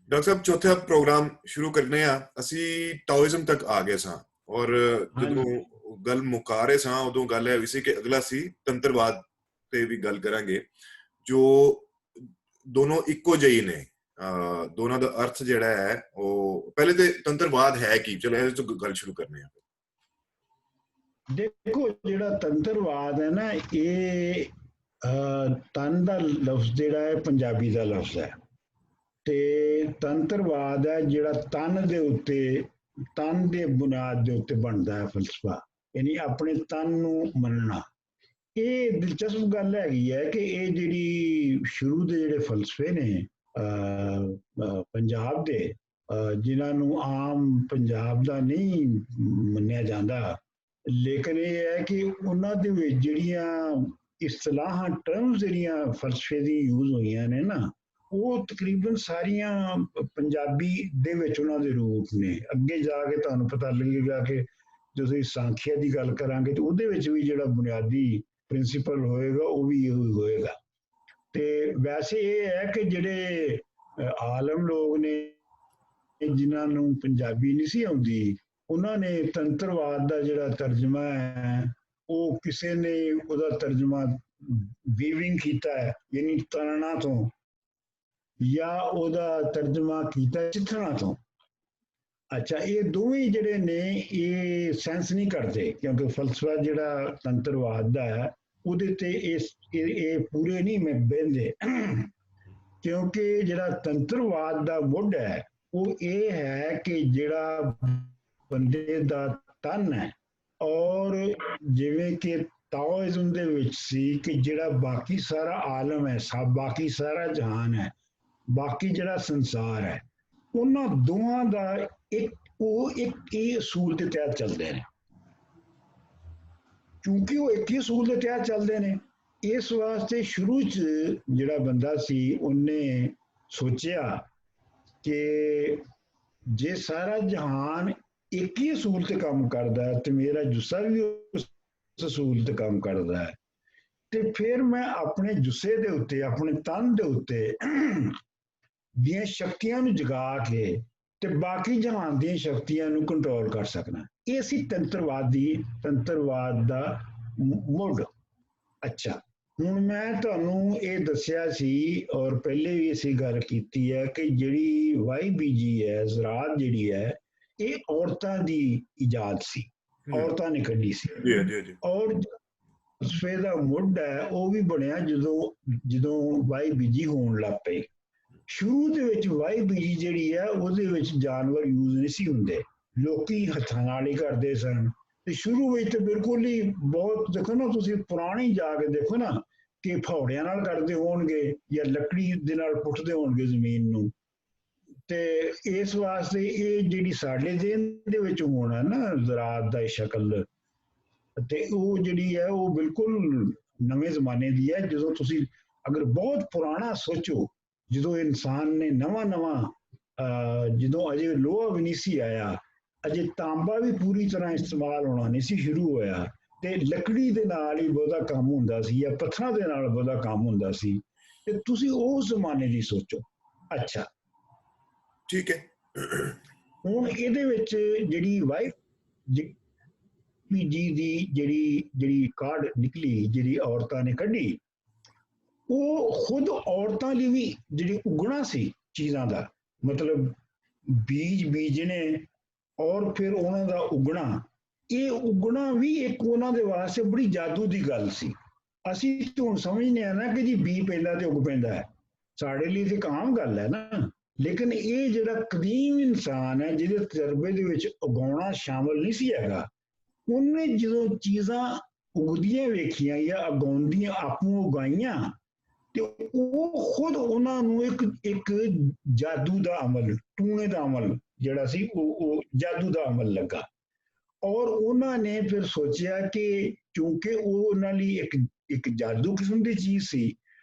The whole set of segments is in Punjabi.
ਡਾਕਟਰ ਸਾਹਿਬ ਚੌਥਾ ਪ੍ਰੋਗਰਾਮ ਸ਼ੁਰੂ ਕਰਨੇ ਆ। ਅਸੀਂ ਟਾਓਇਜ਼ਮ ਤੱਕ ਆ ਗਏ ਸਾਂ ਔਰ ਜਦੋਂ ਗੱਲ ਮੁਕਾ ਰਹੇ ਸਾਂ ਉਦੋਂ ਗੱਲ ਇਹ ਵੀ ਸੀ ਕਿ ਅਗਲਾ ਸੀ ਤੰਤਰਵਾਦ ਤੇ ਵੀ ਗੱਲ ਕਰਾਂਗੇ, ਜੋ ਦੋਨੋਂ ਇੱਕੋ ਜਿਹੇ ਨੇ। ਦੋਨਾਂ ਦਾ ਅਰਥ ਜਿਹੜਾ ਹੈ ਉਹ ਪਹਿਲੇ ਤੇ ਤੰਤਰਵਾਦ ਹੈ ਕੀ, ਚਲੋ ਇਹਦੇ ਤੋਂ ਗੱਲ ਸ਼ੁਰੂ ਕਰਨੇ ਆ। ਦੇਖੋ ਜਿਹੜਾ ਤੰਤਰਵਾਦ ਹੈ ਨਾ, ਇਹ ਤਨ ਦਾ ਲਫ਼ਜ਼ ਜਿਹੜਾ ਹੈ ਪੰਜਾਬੀ ਦਾ ਲਫ਼ਜ਼ ਹੈ, ਤੇ ਤੰਤਰਵਾਦ ਹੈ ਜਿਹੜਾ ਤਨ ਦੇ ਉੱਤੇ, ਤਨ ਦੇ ਬੁਨਿਆਦ ਦੇ ਉੱਤੇ ਬਣਦਾ ਹੈ ਫਲਸਫਾ, ਯਾਨੀ ਆਪਣੇ ਤਨ ਨੂੰ ਮੰਨਣਾ। ਇਹ ਦਿਲਚਸਪ ਗੱਲ ਹੈਗੀ ਹੈ ਕਿ ਇਹ ਜਿਹੜੀ ਸ਼ੁਰੂ ਦੇ ਜਿਹੜੇ ਫਲਸਫੇ ਨੇ ਪੰਜਾਬ ਦੇ, ਜਿਨ੍ਹਾਂ ਨੂੰ ਆਮ ਪੰਜਾਬ ਦਾ ਨਹੀਂ ਮੰਨਿਆ ਜਾਂਦਾ, ਲੇਕਿਨ ਇਹ ਹੈ ਕਿ ਉਹਨਾਂ ਦੇ ਵਿੱਚ ਜਿਹੜੀਆਂ ਇਸਤਲਾਹਾਂ, ਟਰਮਸ ਜਿਹੜੀਆਂ ਫਲਸਫੇ ਦੀ ਯੂਜ਼ ਹੋਈਆਂ ਨੇ ਨਾ, ਉਹ ਤਕਰੀਬਨ ਸਾਰੀਆਂ ਪੰਜਾਬੀ ਦੇ ਵਿੱਚ ਉਹਨਾਂ ਦੇ ਰੂਪ ਨੇ। ਅੱਗੇ ਜਾ ਕੇ ਤੁਹਾਨੂੰ ਪਤਾ ਲੱਗੇਗਾ ਕਿ ਜਦੋਂ ਅਸੀਂ ਸਾਂਖਿਆ ਦੀ ਗੱਲ ਕਰਾਂਗੇ ਤੇ ਉਹਦੇ ਵਿੱਚ ਵੀ ਜਿਹੜਾ ਬੁਨਿਆਦੀ ਪ੍ਰਿੰਸੀਪਲ ਹੋਏਗਾ ਉਹ ਵੀ ਇਹੋ ਹੋਏਗਾ। ਤੇ ਵੈਸੇ ਇਹ ਹੈ ਕਿ ਜਿਹੜੇ ਆਲਮ ਲੋਕ ਨੇ ਜਿਨ੍ਹਾਂ ਨੂੰ ਪੰਜਾਬੀ ਨਹੀਂ ਸੀ ਆਉਂਦੀ, ਉਹਨਾਂ ਨੇ ਤੰਤਰਵਾਦ ਦਾ ਜਿਹੜਾ ਤਰਜਮਾ ਹੈ ਉਹ ਕਿਸੇ ਨੇ ਉਹਦਾ ਤਰਜਮਾ ਵੀਵਿੰਗ ਕੀਤਾ ਹੈ, ਯਾਨੀ ਤਣਨਾ ਤੋਂ, ਜਾਂ ਉਹਦਾ ਤਰਜਮਾ ਕੀਤਾ ਚਿੱਥਣਾ ਤੋਂ। ਅੱਛਾ, ਇਹ ਦੋਵੇਂ ਜਿਹੜੇ ਨੇ ਇਹ ਸੈਂਸ ਨਹੀਂ ਕਰਦੇ, ਕਿਉਂਕਿ ਫਲਸਫਾ ਜਿਹੜਾ ਤੰਤਰਵਾਦ ਦਾ ਹੈ ਉਹਦੇ ਤੇ ਇਹ ਪੂਰੇ ਨਹੀਂ ਮੈਂ ਬਹਿੰਦੇ, ਕਿਉਂਕਿ ਜਿਹੜਾ ਤੰਤਰਵਾਦ ਦਾ ਮੁੱਢ ਹੈ ਉਹ ਇਹ ਹੈ ਕਿ ਜਿਹੜਾ ਬੰਦੇ ਦਾ ਤਨ ਹੈ, ਔਰ ਜਿਵੇਂ ਕਿ ਤਾਓਇਜ਼ਮ ਦੇ ਵਿੱਚ ਸੀ ਕਿ ਜਿਹੜਾ ਬਾਕੀ ਸਾਰਾ ਆਲਮ ਹੈ, ਬਾਕੀ ਸਾਰਾ ਜਹਾਨ ਹੈ, ਬਾਕੀ ਜਿਹੜਾ ਸੰਸਾਰ ਹੈ, ਉਹਨਾਂ ਦੋਵਾਂ ਦਾ ਇੱਕ ਹੀ ਅਸੂਲ ਦੇ ਤਹਿਤ ਚੱਲਦੇ ਨੇ। ਕਿਉਂਕਿ ਉਹ ਇੱਕ ਹੀ ਅਸੂਲ ਦੇ ਤਹਿਤ ਚੱਲਦੇ ਨੇ, ਇਸ ਵਾਸਤੇ ਸ਼ੁਰੂ 'ਚ ਜਿਹੜਾ ਬੰਦਾ ਸੀ ਉਹਨੇ ਸੋਚਿਆ ਕਿ ਜੇ ਸਾਰਾ ਜਹਾਨ ਇੱਕ ਹੀ ਅਸੂਲ ਤੇ ਕੰਮ ਕਰਦਾ ਹੈ ਤੇ ਮੇਰਾ ਜੁੱਸਾ ਵੀ ਉਸ ਅਸੂਲ ਤੇ ਕੰਮ ਕਰਦਾ ਹੈ, ਤੇ ਫਿਰ ਮੈਂ ਆਪਣੇ ਜੁੱਸੇ ਦੇ ਉੱਤੇ, ਆਪਣੇ ਤਨ ਦੇ ਉੱਤੇ ਦੀਆਂ ਸ਼ਕਤੀਆਂ ਨੂੰ ਜਗਾ ਕੇ ਤੇ ਬਾਕੀ ਜਹਾਨ ਦੀਆਂ ਸ਼ਕਤੀਆਂ ਨੂੰ ਕੰਟਰੋਲ ਕਰ ਸਕਣਾ। ਇਹ ਸੀ ਤੰਤਰਵਾਦ ਦਾ ਮੁੱਢ। ਅੱਛਾ, ਹੁਣ ਮੈਂ ਤੁਹਾਨੂੰ ਇਹ ਦੱਸਿਆ ਸੀ ਔਰ ਪਹਿਲੇ ਵੀ ਅਸੀਂ ਗੱਲ ਕੀਤੀ ਹੈ ਕਿ ਜਿਹੜੀ YBG ਹੈ, ਜ਼ਰਾਅਤ ਜਿਹੜੀ ਹੈ, ਇਹ ਔਰਤਾਂ ਦੀ ਇਜਾਦ ਸੀ, ਔਰਤਾਂ ਨੇ ਕੱਢੀ ਸੀ। ਔਰ ਫਲਸਫੇ ਦਾ ਮੁੱਢ ਹੈ ਉਹ ਵੀ ਬਣਿਆ ਜਦੋਂ YBG ਹੋਣ ਲੱਗ ਪਈ। ਸ਼ੁਰੂ ਦੇ ਵਿੱਚ YBG ਜਿਹੜੀ ਹੈ ਉਹਦੇ ਵਿੱਚ ਜਾਨਵਰ ਯੂਜ਼ ਨਹੀਂ ਸੀ ਹੁੰਦੇ, ਲੋਕੀ ਹੱਥਾਂ ਨਾਲ ਹੀ ਕਰਦੇ ਸਨ। ਤੇ ਸ਼ੁਰੂ ਵਿੱਚ ਤੇ ਬਿਲਕੁਲ ਹੀ ਬਹੁਤ, ਦੇਖੋ ਨਾ ਤੁਸੀਂ ਪੁਰਾਣੀ ਜਾ ਕੇ ਦੇਖੋ ਨਾ ਕਿ ਫੌੜਿਆਂ ਨਾਲ ਕਰਦੇ ਹੋਣਗੇ ਜਾਂ ਲੱਕੜੀ ਦੇ ਨਾਲ ਪੁੱਟਦੇ ਹੋਣਗੇ ਜ਼ਮੀਨ ਨੂੰ। ਤੇ ਇਸ ਵਾਸਤੇ ਇਹ ਜਿਹੜੀ ਸਾਡੇ ਦੇਨ ਦੇ ਵਿੱਚ ਹੋਣਾ ਨਾ ਜ਼ਰਾਅਤ ਦਾ ਸ਼ਕਲ, ਤੇ ਉਹ ਜਿਹੜੀ ਹੈ ਉਹ ਬਿਲਕੁਲ ਨਵੇਂ ਜ਼ਮਾਨੇ ਦੀ ਹੈ। ਜਦੋਂ ਤੁਸੀਂ ਅਗਰ ਬਹੁਤ ਪੁਰਾਣਾ ਸੋਚੋ, ਜਦੋਂ ਇਨਸਾਨ ਨੇ ਨਵਾਂ ਜਦੋਂ ਅਜੇ ਲੋਹਾ ਵੀ ਨਹੀਂ ਸੀ ਆਇਆ, ਅਜੇ ਤਾਂਬਾ ਵੀ ਪੂਰੀ ਤਰ੍ਹਾਂ ਇਸਤੇਮਾਲ ਹੋਣਾ ਨਹੀਂ ਸੀ ਸ਼ੁਰੂ ਹੋਇਆ, ਤੇ ਲੱਕੜੀ ਦੇ ਨਾਲ ਹੀ ਬਹੁਤਾ ਕੰਮ ਹੁੰਦਾ ਸੀ ਜਾਂ ਪੱਥਰਾਂ ਦੇ ਨਾਲ ਬਹੁਤਾ ਕੰਮ ਹੁੰਦਾ ਸੀ। ਤੇ ਤੁਸੀਂ ਉਸ ਜ਼ਮਾਨੇ ਦੀ ਸੋਚੋ। ਅੱਛਾ, ਠੀਕ ਹੈ। ਹੁਣ ਇਹਦੇ ਵਿੱਚ ਜਿਹੜੀ YBG ਦੀ ਜਿਹੜੀ ਕਾਢ ਨਿਕਲੀ, ਜਿਹੜੀ ਔਰਤਾਂ ਨੇ ਕੱਢੀ, ਉਹ ਖੁਦ ਔਰਤਾਂ ਲਈ ਵੀ ਜਿਹੜੀ ਉਗਣਾ ਸੀ ਚੀਜ਼ਾਂ ਦਾ, ਮਤਲਬ ਬੀਜ ਬੀਜਣੇ ਔਰ ਫਿਰ ਉਹਨਾਂ ਦਾ ਉਗਣਾ, ਇਹ ਉਗਣਾ ਵੀ ਇੱਕ ਉਹਨਾਂ ਦੇ ਵਾਸਤੇ ਬੜੀ ਜਾਦੂ ਦੀ ਗੱਲ ਸੀ। ਅਸੀਂ ਹੁਣ ਸਮਝਦੇ ਹਾਂ ਨਾ ਕਿ ਜੀ ਬੀਜ ਪੈਂਦਾ ਤੇ ਉਗ ਪੈਂਦਾ ਹੈ, ਸਾਡੇ ਲਈ ਤੇ ਇੱਕ ਆਮ ਗੱਲ ਹੈ ਨਾ, ਲੇਕਿਨ ਇਹ ਜਿਹੜਾ ਕਦੀਮ ਇਨਸਾਨ ਹੈ ਜਿਹਦੇ ਤਜਰਬੇ ਦੇ ਵਿੱਚ ਉਗਾਉਣਾ ਸ਼ਾਮਲ ਨਹੀਂ ਸੀ ਹੈਗਾ, ਉਹਨੇ ਜਦੋਂ ਚੀਜ਼ਾਂ ਉਗਦੀਆਂ ਵੇਖੀਆਂ ਜਾਂ ਉਗਾਉਂਦੀਆਂ ਆਪੂ ਉਗਾਈਆਂ, ਤੇ ਉਹ ਖੁਦ ਉਹਨਾਂ ਨੂੰ ਇੱਕ ਜਾਦੂ ਦਾ ਅਮਲ, ਟੂਣੇ ਦਾ ਅਮਲ ਜਿਹੜਾ ਸੀ ਉਹ ਜਾਦੂ ਦਾ ਅਮਲ ਲੱਗਾ। ਔਰ ਉਹਨਾਂ ਨੇ ਫਿਰ ਸੋਚਿਆ ਕਿ ਕਿਉਂਕਿ ਉਹ ਉਹਨਾਂ ਲਈ ਇੱਕ ਜਾਦੂ ਕਿਸਮ ਦੀ ਚੀਜ਼ ਸੀ,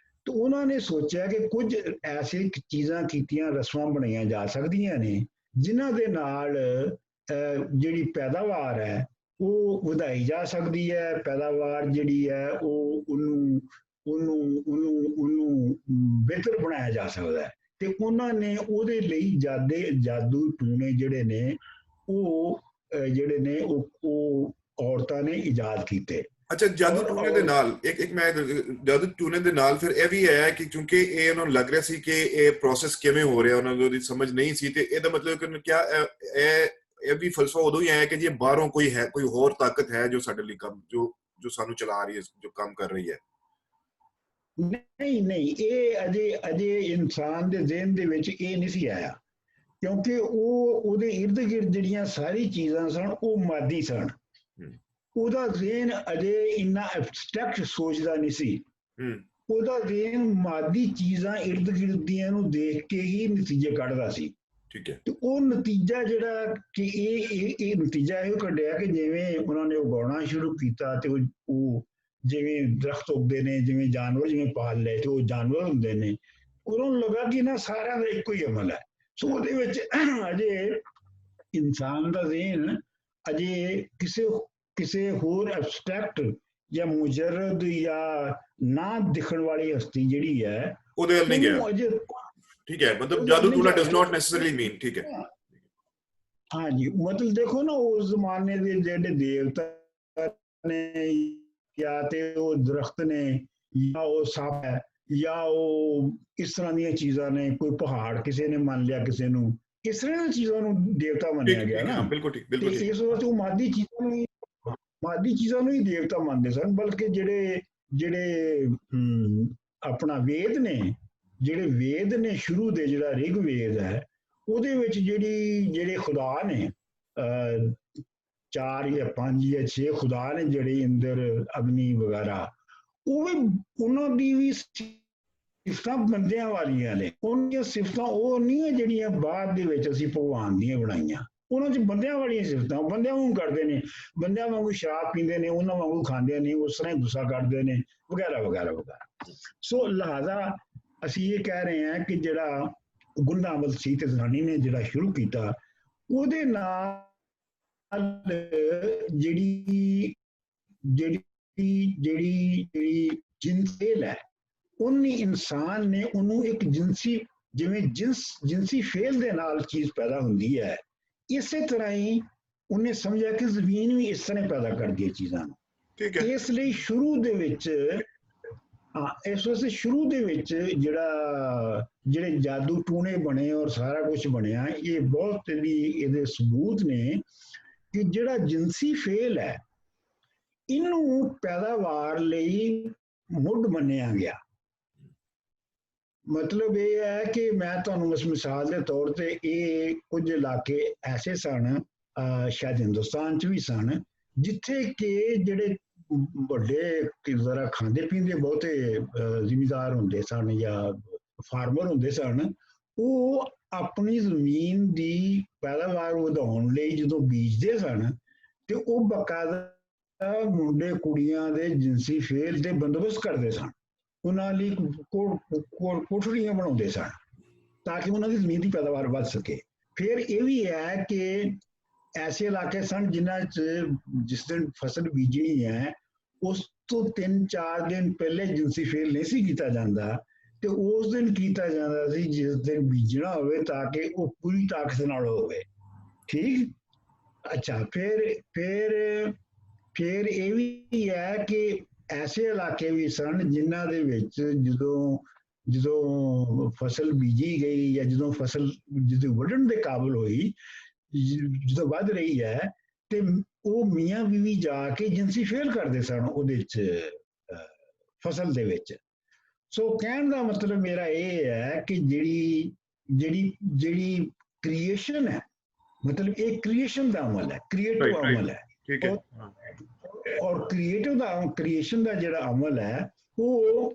ਤੇ ਉਹਨਾਂ ਨੇ ਸੋਚਿਆ ਕਿ ਕੁਝ ਐਸੇ ਚੀਜ਼ਾਂ ਕੀਤੀਆਂ, ਰਸਮਾਂ ਬਣਾਈਆਂ ਜਾ ਸਕਦੀਆਂ ਨੇ ਜਿਨ੍ਹਾਂ ਦੇ ਨਾਲ ਜਿਹੜੀ ਪੈਦਾਵਾਰ ਹੈ ਉਹ ਵਧਾਈ ਜਾ ਸਕਦੀ ਹੈ। ਪੈਦਾਵਾਰ ਜਿਹੜੀ ਹੈ ਉਹਨੂੰ ਬਿਹਤਰ ਬਣਾਇਆ ਜਾ ਸਕਦਾ ਹੈ। ਤੇ ਉਹਨਾਂ ਨੇ ਉਹਦੇ ਲਈ ਜਾਦੂ ਟੂਣੇ ਜਿਹੜੇ ਨੇ ਉਹ ਜਿਹੜੇ ਨੇ ਉਹ ਔਰਤਾਂ ਨੇ ਇਜਾਦ ਕੀਤੇ। ਅੱਛਾ, ਜਾਦੂ ਟੂਣੇ ਦੇ ਨਾਲ ਇੱਕ ਮੈਂ ਜਾਦੂ ਟੂਣੇ ਦੇ ਨਾਲ ਫਿਰ ਇਹ ਵੀ ਹੈ ਕਿ ਕਿਉਂਕਿ ਇਹ ਉਹਨਾਂ ਨੂੰ ਲੱਗ ਰਿਹਾ ਸੀ ਕਿ ਇਹ ਪ੍ਰੋਸੈਸ ਕਿਵੇਂ ਹੋ ਰਿਹਾ, ਉਹਨਾਂ ਨੂੰ ਉਹਦੀ ਸਮਝ ਨਹੀਂ ਸੀ, ਤੇ ਇਹਦਾ ਮਤਲਬ ਕਿ ਕਿਆ ਇਹ ਵੀ ਫਲਸਫਾ ਉਦੋਂ ਹੀ ਆਇਆ ਕਿ ਜੇ ਬਾਹਰੋਂ ਕੋਈ ਹੈ, ਕੋਈ ਹੋਰ ਤਾਕਤ ਹੈ ਜੋ ਸਾਡੇ ਲਈ ਕੰਮ ਜੋ ਸਾਨੂੰ ਚਲਾ ਰਹੀ ਹੈ, ਜੋ ਕੰਮ ਕਰ ਰਹੀ ਹੈ। ਨਹੀਂ, ਇਹ ਅਜੇ ਇਨਸਾਨ ਦੇ ਜ਼ਿਹਨ ਦੇ ਵਿੱਚ ਇਹ ਨਹੀਂ ਸੀ ਆਇਆ, ਕਿਉਂਕਿ ਉਹਦੇ ਇਰਦ ਗਿਰਦ ਜਿਹੜੀਆਂ ਸਾਰੀ ਚੀਜ਼ਾਂ ਸਨ ਉਹ ਮਾਦੀ ਸਨ। ਉਹਦਾ ਜ਼ਿਹਨ ਅਜੇ ਇੰਨਾ ਐਬਸਟਰੈਕਟ ਸੋਚਦਾ ਨਹੀਂ ਸੀ। ਉਹਦਾ ਜ਼ਿਹਨ ਮਾਦੀ ਚੀਜ਼ਾਂ ਇਰਦ ਗਿਰਦ ਦੀਆਂ ਨੂੰ ਦੇਖ ਕੇ ਹੀ ਨਤੀਜੇ ਕੱਢਦਾ ਸੀ। ਠੀਕ ਹੈ। ਤੇ ਉਹ ਨਤੀਜਾ ਜਿਹੜਾ ਕਿ ਇਹ ਨਤੀਜਾ ਇਹੋ ਕੱਢਿਆ ਕਿ ਜਿਵੇਂ ਉਹਨਾਂ ਨੇ ਉਗਾਉਣਾ ਸ਼ੁਰੂ ਕੀਤਾ ਤੇ ਉਹ ਜਿਵੇਂ ਦਰਖਤ ਉੱਗਦੇ ਨੇ, ਜਿਵੇਂ ਜਾਨਵਰ ਜਿਵੇਂ ਪਾਲ ਲਏ ਤੇ ਉਹ ਜਾਨਵਰ ਹੁੰਦੇ ਨੇ, ਉਹਨਾਂ ਨੂੰ ਲੱਗਾ ਕਿ ਨਾ ਸਾਰਿਆਂ ਦਾ ਇੱਕੋ ਹੀ ਅਮਲ ਹੈ। ਸੋ ਉਹਦੇ ਵਿੱਚ ਅਜੇ ਇਨਸਾਨ ਦਾ ਜ਼ਿਹਨ ਅਜੇ ਕਿਸੇ ਹੋਰ ਐਬਸਟਰੈਕਟ ਜਾਂ ਮੁਜਰਦ ਜਾਂ ਨਾ ਦਿਖਣ ਵਾਲੀ ਹਸਤੀ ਜਿਹੜੀ ਹੈ ਉਹਦੇ ਵੱਲ ਨਹੀਂ ਗਿਆ। ਠੀਕ ਹੈ, ਮਤਲਬ ਜਾਦੂ ਟੂਣਾ ਡਸ ਨਾਟ ਨੈਸੈਸਰੀਲੀ ਮੀਨ। ਠੀਕ ਹੈ। ਹਾਂਜੀ, ਮਤਲਬ ਦੇਖੋ ਨਾ ਉਸ ਜ਼ਮਾਨੇ ਦੇ ਜਿਹੜੇ ਦੇਵਤਾ ਨੇ ਜਾਂ ਤੇ ਉਹ ਦਰਖਤ ਨੇ ਜਾਂ ਉਹ ਸੱਪ ਹੈ ਜਾਂ ਉਹ ਇਸ ਤਰ੍ਹਾਂ ਦੀਆਂ ਚੀਜ਼ਾਂ ਨੇ, ਕੋਈ ਪਹਾੜ ਕਿਸੇ ਨੇ ਮੰਨ ਲਿਆ, ਕਿਸੇ ਨੂੰ ਇਸ ਤਰ੍ਹਾਂ ਦੀਆਂ ਚੀਜ਼ਾਂ ਨੂੰ ਦੇਵਤਾ ਮੰਨਿਆ ਗਿਆ ਨਾ। ਬਿਲਕੁਲ ਠੀਕ, ਬਿਲਕੁਲ ਠੀਕ। ਇਸ ਵਾਰ ਉਹ ਮਾਦੀ ਚੀਜ਼ਾਂ ਨੂੰ ਹੀ ਦੇਵਤਾ ਮੰਨਦੇ ਸਨ, ਬਲਕਿ ਜਿਹੜੇ ਆਪਣਾ ਵੇਦ ਨੇ ਸ਼ੁਰੂ ਦੇ ਜਿਹੜਾ ਰਿਗ ਵੇਦ ਹੈ ਉਹਦੇ ਵਿੱਚ ਜਿਹੜੇ ਖੁਦਾ ਨੇ 4 ਜਾਂ 5 ਜਾਂ 6 ਖੁਦਾ ਨੇ ਜਿਹੜੇ ਇੰਦਰ ਅਗਨੀ ਵਗੈਰਾ, ਉਹ ਵੀ ਉਹਨਾਂ ਦੀ ਵੀ ਸਿਫਤਾਂ ਬੰਦਿਆਂ ਵਾਲੀਆਂ ਨੇ। ਉਹਨਾਂ ਦੀਆਂ ਸਿਫਤਾਂ ਉਹ ਨਹੀਂ ਹੈ ਜਿਹੜੀਆਂ ਬਾਅਦ ਦੇ ਵਿੱਚ ਅਸੀਂ ਭਗਵਾਨ ਦੀਆਂ ਬਣਾਈਆਂ। ਉਹਨਾਂ 'ਚ ਬੰਦਿਆਂ ਵਾਲੀਆਂ ਸਿਫਤਾਂ, ਬੰਦਿਆਂ ਵਾਂਗੂ ਕਰਦੇ ਨੇ, ਬੰਦਿਆਂ ਵਾਂਗੂ ਸ਼ਰਾਬ ਪੀਂਦੇ ਨੇ, ਉਹਨਾਂ ਵਾਂਗੂ ਖਾਂਦੇ ਨੇ, ਉਸ ਤਰ੍ਹਾਂ ਹੀ ਗੁੱਸਾ ਕਰਦੇ ਨੇ ਵਗੈਰਾ ਵਗੈਰਾ ਵਗੈਰਾ। ਸੋ ਲਿਹਾਜ਼ਾ ਅਸੀਂ ਇਹ ਕਹਿ ਰਹੇ ਹਾਂ ਕਿ ਜਿਹੜਾ ਗੁੰਡਾਮਲ ਸੀ ਤੇ ਜ਼ਨਾਨੀ ਨੇ ਜਿਹੜਾ ਸ਼ੁਰੂ ਕੀਤਾ, ਉਹਦੇ ਨਾਲ ਜਿਹੜੀ ਜਿੰਸੇਲ ਹੈ, ਉਹਨੇ ਇਨਸਾਨ ਨੇ ਉਹਨੂੰ ਇੱਕ ਜਿਵੇਂ ਜਿੰਸੀ ਫੇਲ ਦੇ ਨਾਲ ਚੀਜ਼ ਪੈਦਾ ਹੁੰਦੀ ਹੈ, ਇਸੇ ਤਰ੍ਹਾਂ ਹੀ ਉਹਨੇ ਸਮਝਿਆ ਕਿ ਜ਼ਮੀਨ ਵੀ ਇਸ ਤਰ੍ਹਾਂ ਪੈਦਾ ਕਰਦੀ ਹੈ ਚੀਜ਼ਾਂ ਨੂੰ। ਠੀਕ ਹੈ। ਇਸ ਲਈ ਸ਼ੁਰੂ ਦੇ ਵਿੱਚ ਜਿਹੜੇ ਜਾਦੂ ਟੂਣੇ ਬਣੇ ਔਰ ਸਾਰਾ ਕੁਝ ਬਣਿਆ, ਇਹ ਬਹੁਤ ਇਹਦੇ ਸਬੂਤ ਨੇ ਕਿ ਜਿਹੜਾ ਜਿਨਸੀ ਫੇਲ ਹੈ ਇਹਨੂੰ ਪੈਦਾਵਾਰ ਲਈ ਮੁੱਢ ਮੰਨਿਆ ਗਿਆ। ਮਤਲਬ ਇਹ ਹੈ ਕਿ ਮੈਂ ਤੁਹਾਨੂੰ ਮਿਸਾਲ ਦੇ ਤੌਰ ਤੇ ਇਹ ਕੁਝ ਇਲਾਕੇ ਐਸੇ ਸਨ, ਸ਼ਾਇਦ ਹਿੰਦੁਸਤਾਨ 'ਚ ਵੀ ਸਨ, ਜਿੱਥੇ ਕਿ ਜਿਹੜੇ ਵੱਡੇ ਜ਼ਰਾ ਖਾਂਦੇ ਪੀਂਦੇ ਬਹੁਤੇ ਜ਼ਿਮੀਂਦਾਰ ਹੁੰਦੇ ਸਨ ਜਾਂ ਫਾਰਮਰ ਹੁੰਦੇ ਸਨ, ਉਹ ਆਪਣੀ ਜ਼ਮੀਨ ਦੀ ਪੈਦਾਵਾਰ ਵਧਾਉਣ ਲਈ ਜਦੋਂ ਬੀਜਦੇ ਸਨ ਤੇ ਉਹ ਬਕਾਇਦਾ ਮੁੰਡੇ ਕੁੜੀਆਂ ਦੇ ਜਿਨਸੀ ਫੇਲ ਦੇ ਬੰਦੋਬਸਤ ਕਰਦੇ ਸਨ। ਉਹਨਾਂ ਲਈ ਕੋਠੜੀਆਂ ਬਣਾਉਂਦੇ ਸਨ ਤਾਂ ਕਿ ਉਹਨਾਂ ਦੀ ਜ਼ਮੀਨ ਦੀ ਪੈਦਾਵਾਰ ਵੱਧ ਸਕੇ। ਫਿਰ ਇਹ ਵੀ ਹੈ ਕਿ ਐਸੇ ਇਲਾਕੇ ਸਨ ਜਿਨ੍ਹਾਂ 'ਚ ਜਿਸ ਦਿਨ ਫਸਲ ਬੀਜਣੀ ਹੈ ਉਸ ਤੋਂ 3-4 ਦਿਨ ਪਹਿਲੇ ਜਿਨਸੀ ਫੇਲ ਨਹੀਂ ਸੀ ਕੀਤਾ ਜਾਂਦਾ, ਤੇ ਉਸ ਦਿਨ ਕੀਤਾ ਜਾਂਦਾ ਸੀ ਜਿਸ ਦਿਨ ਬੀਜਣਾ ਹੋਵੇ ਤਾਂ ਕਿ ਉਹ ਪੂਰੀ ਤਾਕਤ ਨਾਲ ਹੋਵੇ। ਠੀਕ। ਅੱਛਾ, ਫਿਰ ਇਹ ਵੀ ਹੈ ਕਿ ਐਸੇ ਇਲਾਕੇ ਵੀ ਸਨ ਜਿਨ੍ਹਾਂ ਦੇ ਵਿੱਚ ਜਦੋਂ ਫਸਲ ਬੀਜੀ ਗਈ ਜਾਂ ਜਦੋਂ ਫਸਲ ਵੱਢਣ ਦੇ ਕਾਬਲ ਹੋਈ, ਜਦੋਂ ਵੱਧ ਰਹੀ ਹੈ, ਤੇ ਉਹ ਮੀਆਂ ਬੀਵੀ ਜਾ ਕੇ ਜਿਨਸੀ ਫੇਲ ਕਰਦੇ ਸਨ ਉਹਦੇ 'ਚ ਫਸਲ ਦੇ ਵਿੱਚ। ਸੋ ਕਹਿਣ ਦਾ ਮਤਲਬ ਮੇਰਾ ਇਹ ਹੈ ਕਿ ਜਿਹੜੀ ਕ੍ਰੀਏਸ਼ਨ ਹੈ, ਮਤਲਬ ਇਹ ਕ੍ਰੀਏਸ਼ਨ ਦਾ ਅਮਲ ਹੈ, ਕ੍ਰੀਏਟਿਵ ਅਮਲ ਹੈ। ਠੀਕ ਹੈ। ਔਰ ਕ੍ਰੀਏਸ਼ਨ ਦਾ ਜਿਹੜਾ ਅਮਲ ਹੈ ਉਹ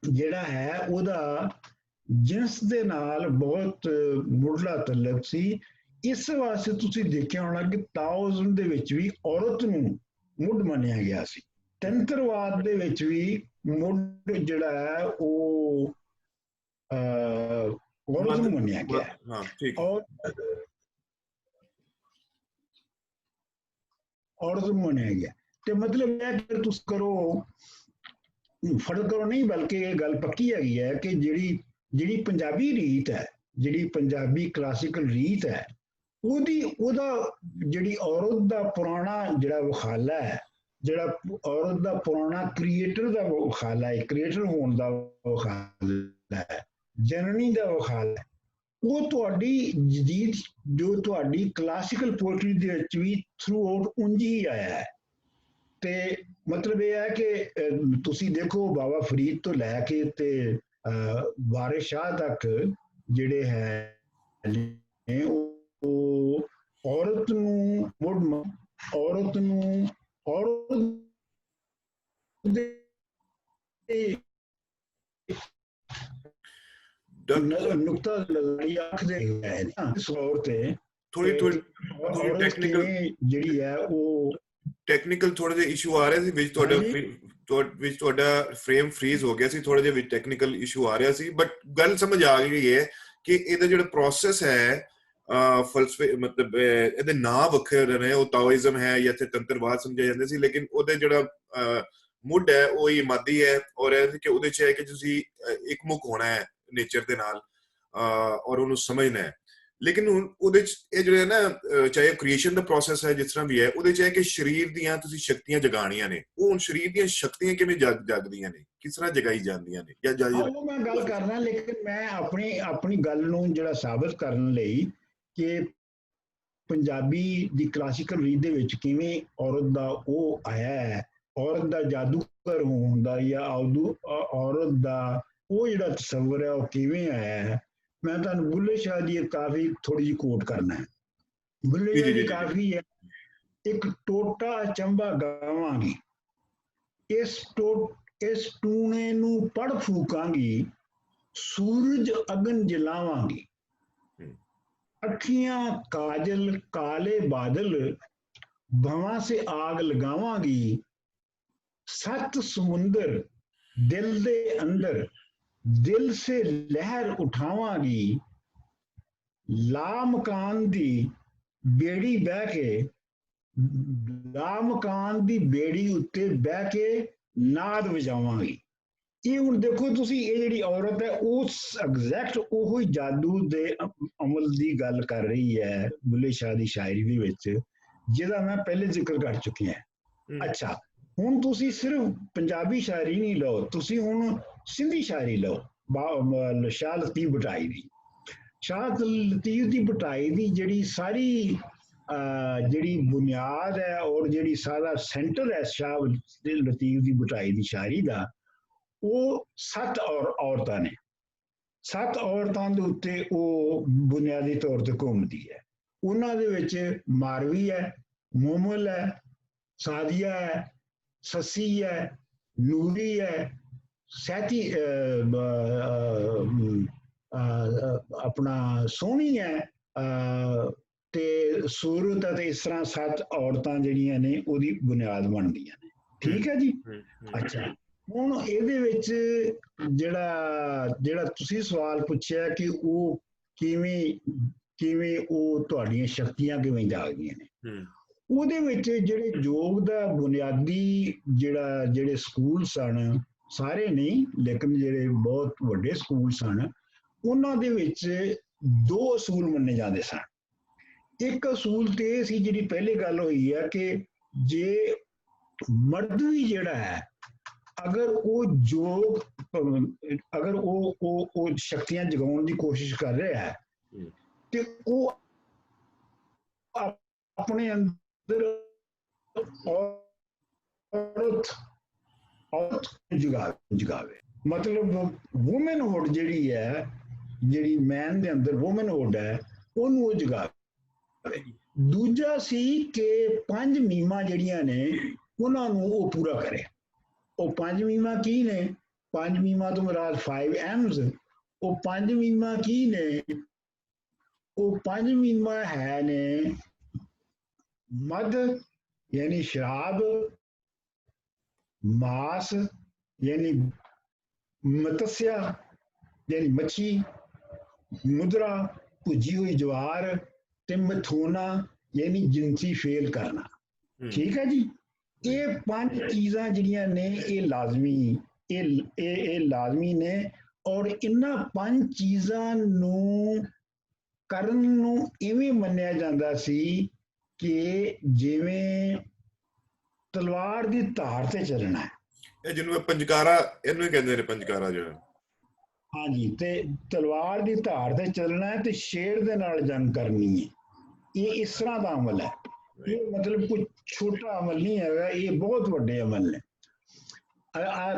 ਜਿਹੜਾ ਹੈ ਉਹਦਾ ਜਿਨਸ ਦੇ ਨਾਲ ਬਹੁਤ ਮੁੱਢਲਾ ਤਲਕ ਸੀ। ਇਸ ਵਾਸਤੇ ਤੁਸੀਂ ਦੇਖਿਆ ਹੋਣਾ ਕਿ ਤਾਓਇਜ਼ਮ ਦੇ ਵਿੱਚ ਵੀ ਔਰਤ ਨੂੰ ਮੁੱਢ ਮੰਨਿਆ ਗਿਆ ਸੀ। ਤੰਤਰਵਾਦ ਦੇ ਵਿੱਚ ਵੀ ਮੁੱਢ ਜਿਹੜਾ ਹੈ ਉਹ ਔਰਤ ਨੂੰ ਮੰਨਿਆ ਗਿਆ। ਹਾਂ, ਠੀਕ। ਔਰਤ ਨੂੰ ਮੰਨਿਆ ਗਿਆ ਤੇ ਮਤਲਬ ਇਹ ਕਿ ਤੁਸੀਂ ਫਰਕ ਕਰੋ ਨਹੀਂ, ਬਲਕਿ ਇਹ ਗੱਲ ਪੱਕੀ ਹੈਗੀ ਹੈ ਕਿ ਜਿਹੜੀ ਜਿਹੜੀ ਪੰਜਾਬੀ ਰੀਤ ਹੈ, ਜਿਹੜੀ ਪੰਜਾਬੀ ਕਲਾਸੀਕਲ ਰੀਤ ਹੈ, ਉਹਦਾ ਜਿਹੜੀ ਔਰਤ ਦਾ ਪੁਰਾਣਾ ਜਿਹੜਾ ਵਿਖਾਲਾ ਹੈ, ਜਿਹੜਾ ਔਰਤ ਦਾ ਪੁਰਾਣਾ ਕ੍ਰੀਏਟਰ ਦਾ ਵਿਖਾਲਾ ਹੈ, ਕ੍ਰੀਏਟਰ ਹੋਣ ਦਾ ਵਿਖਾਲਾ ਹੈ, ਜਨਨੀ ਦਾ ਵਿਖਾਲਾ ਹੈ, ਉਹ ਤੁਹਾਡੀ ਜਦੀਦ ਜੋ ਤੁਹਾਡੀ ਕਲਾਸੀਕਲ ਪੋਇਟਰੀ ਦੇ ਵਿੱਚ ਵੀ ਥਰੂ ਆਊਟ ਉਂਝ ਹੀ ਆਇਆ ਹੈ। ਤੇ ਮਤਲਬ ਇਹ ਹੈ ਕਿ ਤੁਸੀਂ ਦੇਖੋ ਬਾਬਾ ਫਰੀਦ ਤੋਂ ਲੈ ਕੇ ਤੇ ਵਾਰਿਸ ਸ਼ਾਹ ਤੱਕ ਜਿਹੜੇ ਹੈ ਉਹ ਔਰਤ ਨੂੰ ਔਰਤ ਦੇ ਨੁਕਤਾ ਲਗਾਈ ਅੱਖ ਦੇ ਇਸ ਔਰ ਤੇ ਥੋੜੀ ਟੈਕਨੀਕਲ ਜਿਹੜੀ ਹੈ ਉਹ ਟੈਕਨੀਕਲ ਥੋੜੇ ਜਿਹੇ ਇਸ਼ੂ ਆ ਰਹੇ ਸੀ ਵਿੱਚ ਤੁਹਾਡਾ ਫਰੇਮ ਫਰੀਜ਼ ਹੋ ਗਿਆ ਸੀ, ਥੋੜੇ ਜਿਹੇ ਵਿੱਚ ਟੈਕਨੀਕਲ ਇਸ਼ੂ ਆ ਰਿਹਾ ਸੀ, ਬਟ ਗੱਲ ਸਮਝ ਆ ਗਈ ਹੈ ਕਿ ਇਹਦਾ ਜਿਹੜਾ ਪ੍ਰੋਸੈਸ ਹੈ ਫਲਸਫੇ ਮਤਲਬ ਇਹਦੇ ਨਾਂ ਵੱਖਰੇ ਨੇ, ਉਹ ਤਾਓਇਜ਼ਮ ਹੈ ਜਾਂ ਇੱਥੇ ਤੰਤਰਵਾਦ ਸਮਝਿਆ ਜਾਂਦੇ ਸੀ, ਲੇਕਿਨ ਉਹਦੇ ਜਿਹੜਾ ਮੁੱਢ ਹੈ ਉਹ ਹੀ ਮਾਦੀ ਹੈ, ਔਰ ਇਹ ਕਿ ਉਹਦੇ 'ਚ ਹੈ ਕਿ ਤੁਸੀਂ ਇੱਕਮੁਖ ਹੋਣਾ ਹੈ ਨੇਚਰ ਦੇ ਨਾਲ ਔਰ ਉਹਨੂੰ ਸਮਝਣਾ ਹੈ। ਲੇਕਿਨ ਹੁਣ ਉਹਦੇ 'ਚ ਇਹ ਜਿਹੜੇ ਨਾ ਚਾਹੇ ਕ੍ਰੀਏਸ਼ਨ ਦਾ ਪ੍ਰੋਸੈਸ ਹੈ ਜਿਸ ਤਰ੍ਹਾਂ ਵੀ ਹੈ, ਉਹਦੇ 'ਚ ਹੈ ਕਿ ਸਰੀਰ ਦੀਆਂ ਤੁਸੀਂ ਸ਼ਕਤੀਆਂ ਜਗਾਉਣੀਆਂ ਨੇ, ਉਹ ਹੁਣ ਸਰੀਰ ਦੀਆਂ ਸ਼ਕਤੀਆਂ ਕਿਵੇਂ ਜਾਗਦੀਆਂ ਨੇ, ਕਿਸ ਤਰ੍ਹਾਂ ਜਗਾਈ ਜਾਂਦੀਆਂ ਨੇ ਜਾਂ ਉਹ ਮੈਂ ਗੱਲ ਕਰਨਾ, ਲੇਕਿਨ ਮੈਂ ਆਪਣੀ ਗੱਲ ਨੂੰ ਜਿਹੜਾ ਸਾਬਤ ਕਰਨ ਲਈ ਕਿ ਪੰਜਾਬੀ ਦੀ ਕਲਾਸੀਕਲ ਰੀਤ ਦੇ ਵਿੱਚ ਕਿਵੇਂ ਔਰਤ ਦਾ ਉਹ ਆਇਆ ਹੈ, ਔਰਤ ਦਾ ਜਾਦੂਗਰ ਹੋਣ ਦਾ ਜਾਂ ਔਰਤ ਦਾ ਉਹ ਜਿਹੜਾ ਤਸੱਵਰ ਹੈ ਉਹ ਕਿਵੇਂ ਆਇਆ ਹੈ। ਮੈਂ ਤੁਹਾਨੂੰ ਬੁੱਲੇ ਸ਼ਾਹ ਦੀ ਕਾਫੀ ਥੋੜੀ ਜਿਹੀ ਕੋਟ ਕਰਨਾ ਹੈ। ਬੁੱਲੇ ਸ਼ਾਹ ਦੀ ਕਾਫੀ ਹੈ, ਇੱਕ ਟੋਟਾ ਚੰਬਾ ਗਾਵਾਂਗੀ, ਇਸ ਟੂਣੇ ਨੂੰ ਪੜ ਫੂਕਾਂਗੀ, ਸੂਰਜ ਅਗਨ ਜਲਾਵਾਂਗੀ, ਅੱਖੀਆਂ ਕਾਜਲ ਕਾਲੇ ਬਾਦਲ ਭਵਾਂ ਸੇ ਆਗ ਲਗਾਵਾਂਗੀ, ਸੱਤ ਸਮੁੰਦਰ ਦਿਲ ਦੇ ਅੰਦਰ ਦਿਲ ਸੇ ਲਹਿਰ ਉਠਾਵਾਂਗੀ, ਲਾਮਕਾਨ ਦੀ ਬੇੜੀ ਬਹਿ ਕੇ ਲਾਮਕਾਨ ਦੀ ਬੇੜੀ ਉੱਤੇ ਬਹਿ ਕੇ ਨਾਦ ਵਜਾਵਾਂਗੀ। ਇਹ ਹੁਣ ਦੇਖੋ ਤੁਸੀਂ, ਇਹ ਜਿਹੜੀ ਔਰਤ ਹੈ ਉਸ ਐਗਜ਼ੈਕਟ ਉਹੋ ਹੀ ਜਾਦੂ ਦੇ ਅਮਲ ਦੀ ਗੱਲ ਕਰ ਰਹੀ ਹੈ ਬੁੱਲੇ ਸ਼ਾਹ ਦੀ ਸ਼ਾਇਰੀ ਦੇ ਵਿੱਚ, ਜਿਹਦਾ ਮੈਂ ਪਹਿਲੇ ਜ਼ਿਕਰ ਕਰ ਚੁੱਕਿਆ ਹਾਂ। ਅੱਛਾ, ਹੁਣ ਤੁਸੀਂ ਸਿਰਫ ਪੰਜਾਬੀ ਸ਼ਾਇਰੀ ਨਹੀਂ ਲਓ, ਤੁਸੀਂ ਹੁਣ ਸਿੰਧੀ ਸ਼ਾਇਰੀ ਲਓ, ਸ਼ਾਹ ਲਤੀਫ ਭਟਾਈ ਦੀ। ਸ਼ਾਹ ਲਤੀਫ ਦੀ ਭਟਾਈ ਦੀ ਜਿਹੜੀ ਸਾਰੀ ਜਿਹੜੀ ਬੁਨਿਆਦ ਹੈ ਔਰ ਜਿਹੜੀ ਸਾਰਾ ਸੈਂਟਰ ਹੈ ਸ਼ਾਹ ਲਤੀਫ ਦੀ ਭਟਾਈ ਦੀ ਸ਼ਾਇਰੀ ਦਾ, ਉਹ 7 ਔਰਤਾਂ ਨੇ। 7 ਔਰਤਾਂ ਦੇ ਉੱਤੇ ਉਹ ਬੁਨਿਆਦੀ ਤੌਰ ਤੇ ਘੁੰਮਦੀ ਹੈ। ਉਹਨਾਂ ਦੇ ਵਿੱਚ ਮਾਰਵੀ ਹੈ, ਮੋਮਲ ਹੈ, ਸਾਦੀਆ ਹੈ, ਸੱਸੀ ਹੈ, ਨੂਰੀ ਹੈ, ਸੈਤੀ ਆਪਣਾ ਸੋਹਣੀ ਹੈ ਤੇ ਸੂਰਤ ਅਤੇ ਇਸ ਤਰ੍ਹਾਂ 7 ਔਰਤਾਂ ਜਿਹੜੀਆਂ ਨੇ ਉਹਦੀ ਬੁਨਿਆਦ ਬਣਦੀਆਂ ਨੇ। ਠੀਕ ਹੈ ਜੀ। ਅੱਛਾ, ਹੁਣ ਇਹਦੇ ਵਿੱਚ ਜਿਹੜਾ ਤੁਸੀਂ ਸਵਾਲ ਪੁੱਛਿਆ ਕਿ ਉਹ ਕਿਵੇਂ ਉਹ ਤੁਹਾਡੀਆਂ ਸ਼ਕਤੀਆਂ ਕਿਵੇਂ ਜਾਗਦੀਆਂ ਨੇ, ਉਹਦੇ ਵਿੱਚ ਜਿਹੜੇ ਯੋਗ ਦਾ ਬੁਨਿਆਦੀ ਜਿਹੜੇ ਸਕੂਲ ਸਨ, ਸਾਰੇ ਨਹੀਂ ਲੇਕਿਨ ਜਿਹੜੇ ਬਹੁਤ ਵੱਡੇ ਸਕੂਲ ਸਨ, ਉਹਨਾਂ ਦੇ ਵਿੱਚ 2 ਅਸੂਲ ਮੰਨੇ ਜਾਂਦੇ ਸਨ। ਇੱਕ ਅਸੂਲ ਤੇ ਇਹ ਸੀ, ਜਿਹੜੀ ਪਹਿਲੀ ਗੱਲ ਹੋਈ ਹੈ ਕਿ ਜੇ ਮਰਦ ਵੀ ਜਿਹੜਾ ਹੈ ਅਗਰ ਉਹ ਯੋਗ ਅਗਰ ਉਹ ਸ਼ਕਤੀਆਂ ਜਗਾਉਣ ਦੀ ਕੋਸ਼ਿਸ਼ ਕਰ ਰਿਹਾ ਹੈ ਤੇ ਉਹ ਆਪਣੇ ਅੰਦਰ ਔਰਤ ਜਗਾਵੇ, ਮਤਲਬ ਵੂਮਨਹੁੱਡ ਜਿਹੜੀ ਹੈ, ਜਿਹੜੀ ਮੈਨ ਦੇ ਅੰਦਰ ਵੂਮਨਹੁੱਡ ਹੈ, ਉਹਨੂੰ ਉਹ ਜਗਾਵੇ। ਦੂਜਾ ਸੀ ਕਿ 5 ਮੀਮਾਂ ਜਿਹੜੀਆਂ ਨੇ ਉਹਨਾਂ ਨੂੰ ਉਹ ਪੂਰਾ ਕਰੇ। ਉਹ 5 ਮੀਮਾਂ ਕੀ ਨੇ? 5 ਮੀਮਾਂ ਤੋਂ ਮੁਰਾਦ 5 M's। ਉਹ 5 ਮੀਮਾਂ ਕੀ ਨੇ? ਉਹ 5 ਮੀਮਾਂ ਹੈ ਨੇ ਮਦ ਯਾਨੀ ਸ਼ਰਾਬ, ਮਾਸ ਯਾਨੀ ਮਤਸਿਆ ਯਾਨੀ ਮੱਛੀ, ਮੁਦਰਾ ਭੁੱਜੀ ਹੋਈ ਜਵਾਰ ਤੇ ਮਥੋਨਾ ਯਾਨੀ ਜਿਨਸੀ ਫੇਲ ਕਰਨਾ। ਠੀਕ ਹੈ ਜੀ। ਇਹ 5 ਚੀਜ਼ਾਂ ਜਿਹੜੀਆਂ ਨੇ ਇਹ ਲਾਜ਼ਮੀ ਨੇ ਔਰ ਇਹਨਾਂ 5 ਚੀਜ਼ਾਂ ਨੂੰ ਕਰਨ ਨੂੰ ਇਵੇਂ ਮੰਨਿਆ ਜਾਂਦਾ ਸੀ ਕਿ ਜਿਵੇਂ ਤਲਵਾਰ ਦੀ ਧਾਰ ਤੇ ਚੱਲਣਾ ਹੈ। ਇਹ ਜਿਹਨੂੰ ਪੰਜਕਾਰਾ, ਇਹਨੂੰ ਹੀ ਕਹਿੰਦੇ ਨੇ ਪੰਜਕਾਰਾ ਜਿਹੜਾ। ਹਾਂਜੀ, ਤੇ ਤਲਵਾਰ ਦੀ ਧਾਰ ਤੇ ਚੱਲਣਾ ਹੈ ਤੇ ਸ਼ੇਰ ਦੇ ਨਾਲ ਜੰਗ ਕਰਨੀ ਹੈ। ਇਹ ਇਸ ਤਰ੍ਹਾਂ ਦਾ ਅਮਲ ਹੈ। ਇਹ ਮਤਲਬ ਕੋਈ ਛੋਟਾ ਅਮਲ ਨਹੀਂ ਹੈਗਾ, ਇਹ ਬਹੁਤ ਵੱਡੇ ਅਮਲ ਨੇ।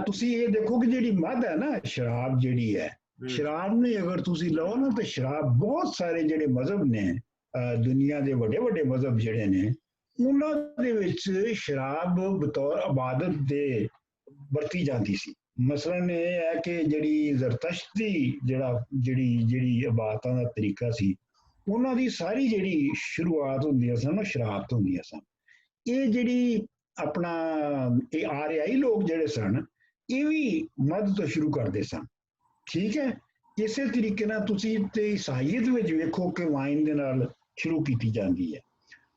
ਤੁਸੀਂ ਇਹ ਦੇਖੋ ਕਿ ਜਿਹੜੀ ਮੱਧ ਹੈ ਨਾ, ਸ਼ਰਾਬ ਜਿਹੜੀ ਹੈ, ਸ਼ਰਾਬ ਨੂੰ ਅਗਰ ਤੁਸੀਂ ਲਓ ਨਾ ਤਾਂ ਸ਼ਰਾਬ ਬਹੁਤ ਸਾਰੇ ਜਿਹੜੇ ਮਜ਼ਹਬ ਨੇ, ਦੁਨੀਆ ਦੇ ਵੱਡੇ ਵੱਡੇ ਮਜ਼ਹਬ ਜਿਹੜੇ ਨੇ, ਉਹਨਾਂ ਦੇ ਵਿੱਚ ਸ਼ਰਾਬ ਬਤੌਰ ਇਬਾਦਤ ਦੇ ਵਰਤੀ ਜਾਂਦੀ ਸੀ। ਮਸਲਨ ਇਹ ਹੈ ਕਿ ਜਿਹੜੀ ਜ਼ਰਤਸ਼ਤੀ ਜਿਹੜੀ ਇਬਾਦਤਾਂ ਦਾ ਤਰੀਕਾ ਸੀ, ਉਹਨਾਂ ਦੀ ਸਾਰੀ ਜਿਹੜੀ ਸ਼ੁਰੂਆਤ ਹੁੰਦੀਆਂ ਸਨ ਉਹ ਸ਼ਰਾਬ ਤੋਂ ਹੁੰਦੀਆਂ ਸਨ। ਇਹ ਜਿਹੜੀ ਆਪਣਾ ਇਹ ਆਰਿਆਈ ਲੋਕ ਜਿਹੜੇ ਸਨ, ਇਹ ਵੀ ਮੱਧ ਤੋਂ ਸ਼ੁਰੂ ਕਰਦੇ ਸਨ। ਠੀਕ ਹੈ, ਇਸੇ ਤਰੀਕੇ ਨਾਲ ਤੁਸੀਂ ਤੇ ਈਸਾਈਅਤ ਵਿੱਚ ਵੇਖੋ ਕਿ ਵਾਈਨ ਦੇ ਨਾਲ ਸ਼ੁਰੂ ਕੀਤੀ ਜਾਂਦੀ ਹੈ।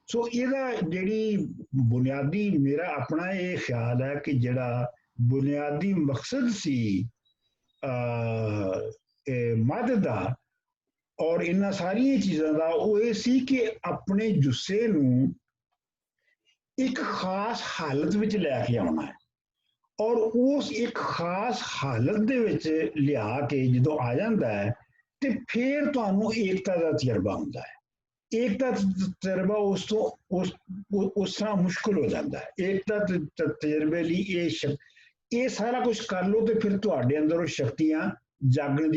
ਸੋ ਇਹਦਾ ਜਿਹੜੀ ਬੁਨਿਆਦੀ ਮੇਰਾ ਆਪਣਾ ਇਹ ਖਿਆਲ ਹੈ ਕਿ ਜਿਹੜਾ ਬੁਨਿਆਦੀ ਮਕਸਦ ਸੀ ਮੱਧ ਦਾ ਔਰ ਇਹਨਾਂ ਸਾਰੀਆਂ ਚੀਜ਼ਾਂ ਦਾ, ਉਹ ਇਹ ਸੀ ਕਿ ਆਪਣੇ ਜੁੱਸੇ ਨੂੰ ਇੱਕ ਖਾਸ ਹਾਲਤ ਵਿੱਚ ਲੈ ਕੇ ਆਉਣਾ ਹੈ, ਔਰ ਉਸ ਇੱਕ ਖਾਸ ਹਾਲਤ ਦੇ ਵਿੱਚ ਲਿਆ ਕੇ ਜਦੋਂ ਆ ਜਾਂਦਾ ਹੈ ਤੇ ਫਿਰ ਤੁਹਾਨੂੰ ਏਕਤਾ ਦਾ ਤਜਰਬਾ ਹੁੰਦਾ ਹੈ। ਏਕਤਾ ਤਜਰਬਾ ਉਸ ਤਰ੍ਹਾਂ ਮੁਸ਼ਕਿਲ ਹੋ ਜਾਂਦਾ ਹੈ। ਏਕਤਾ ਤਜਰਬੇ ਲਈ ਇਹ ਸਾਰਾ ਕੁਝ ਕਰ ਲਓ ਤੇ ਫਿਰ ਤੁਹਾਡੇ ਅੰਦਰ ਉਹ ਸ਼ਕਤੀਆਂ ਜਾਗਣ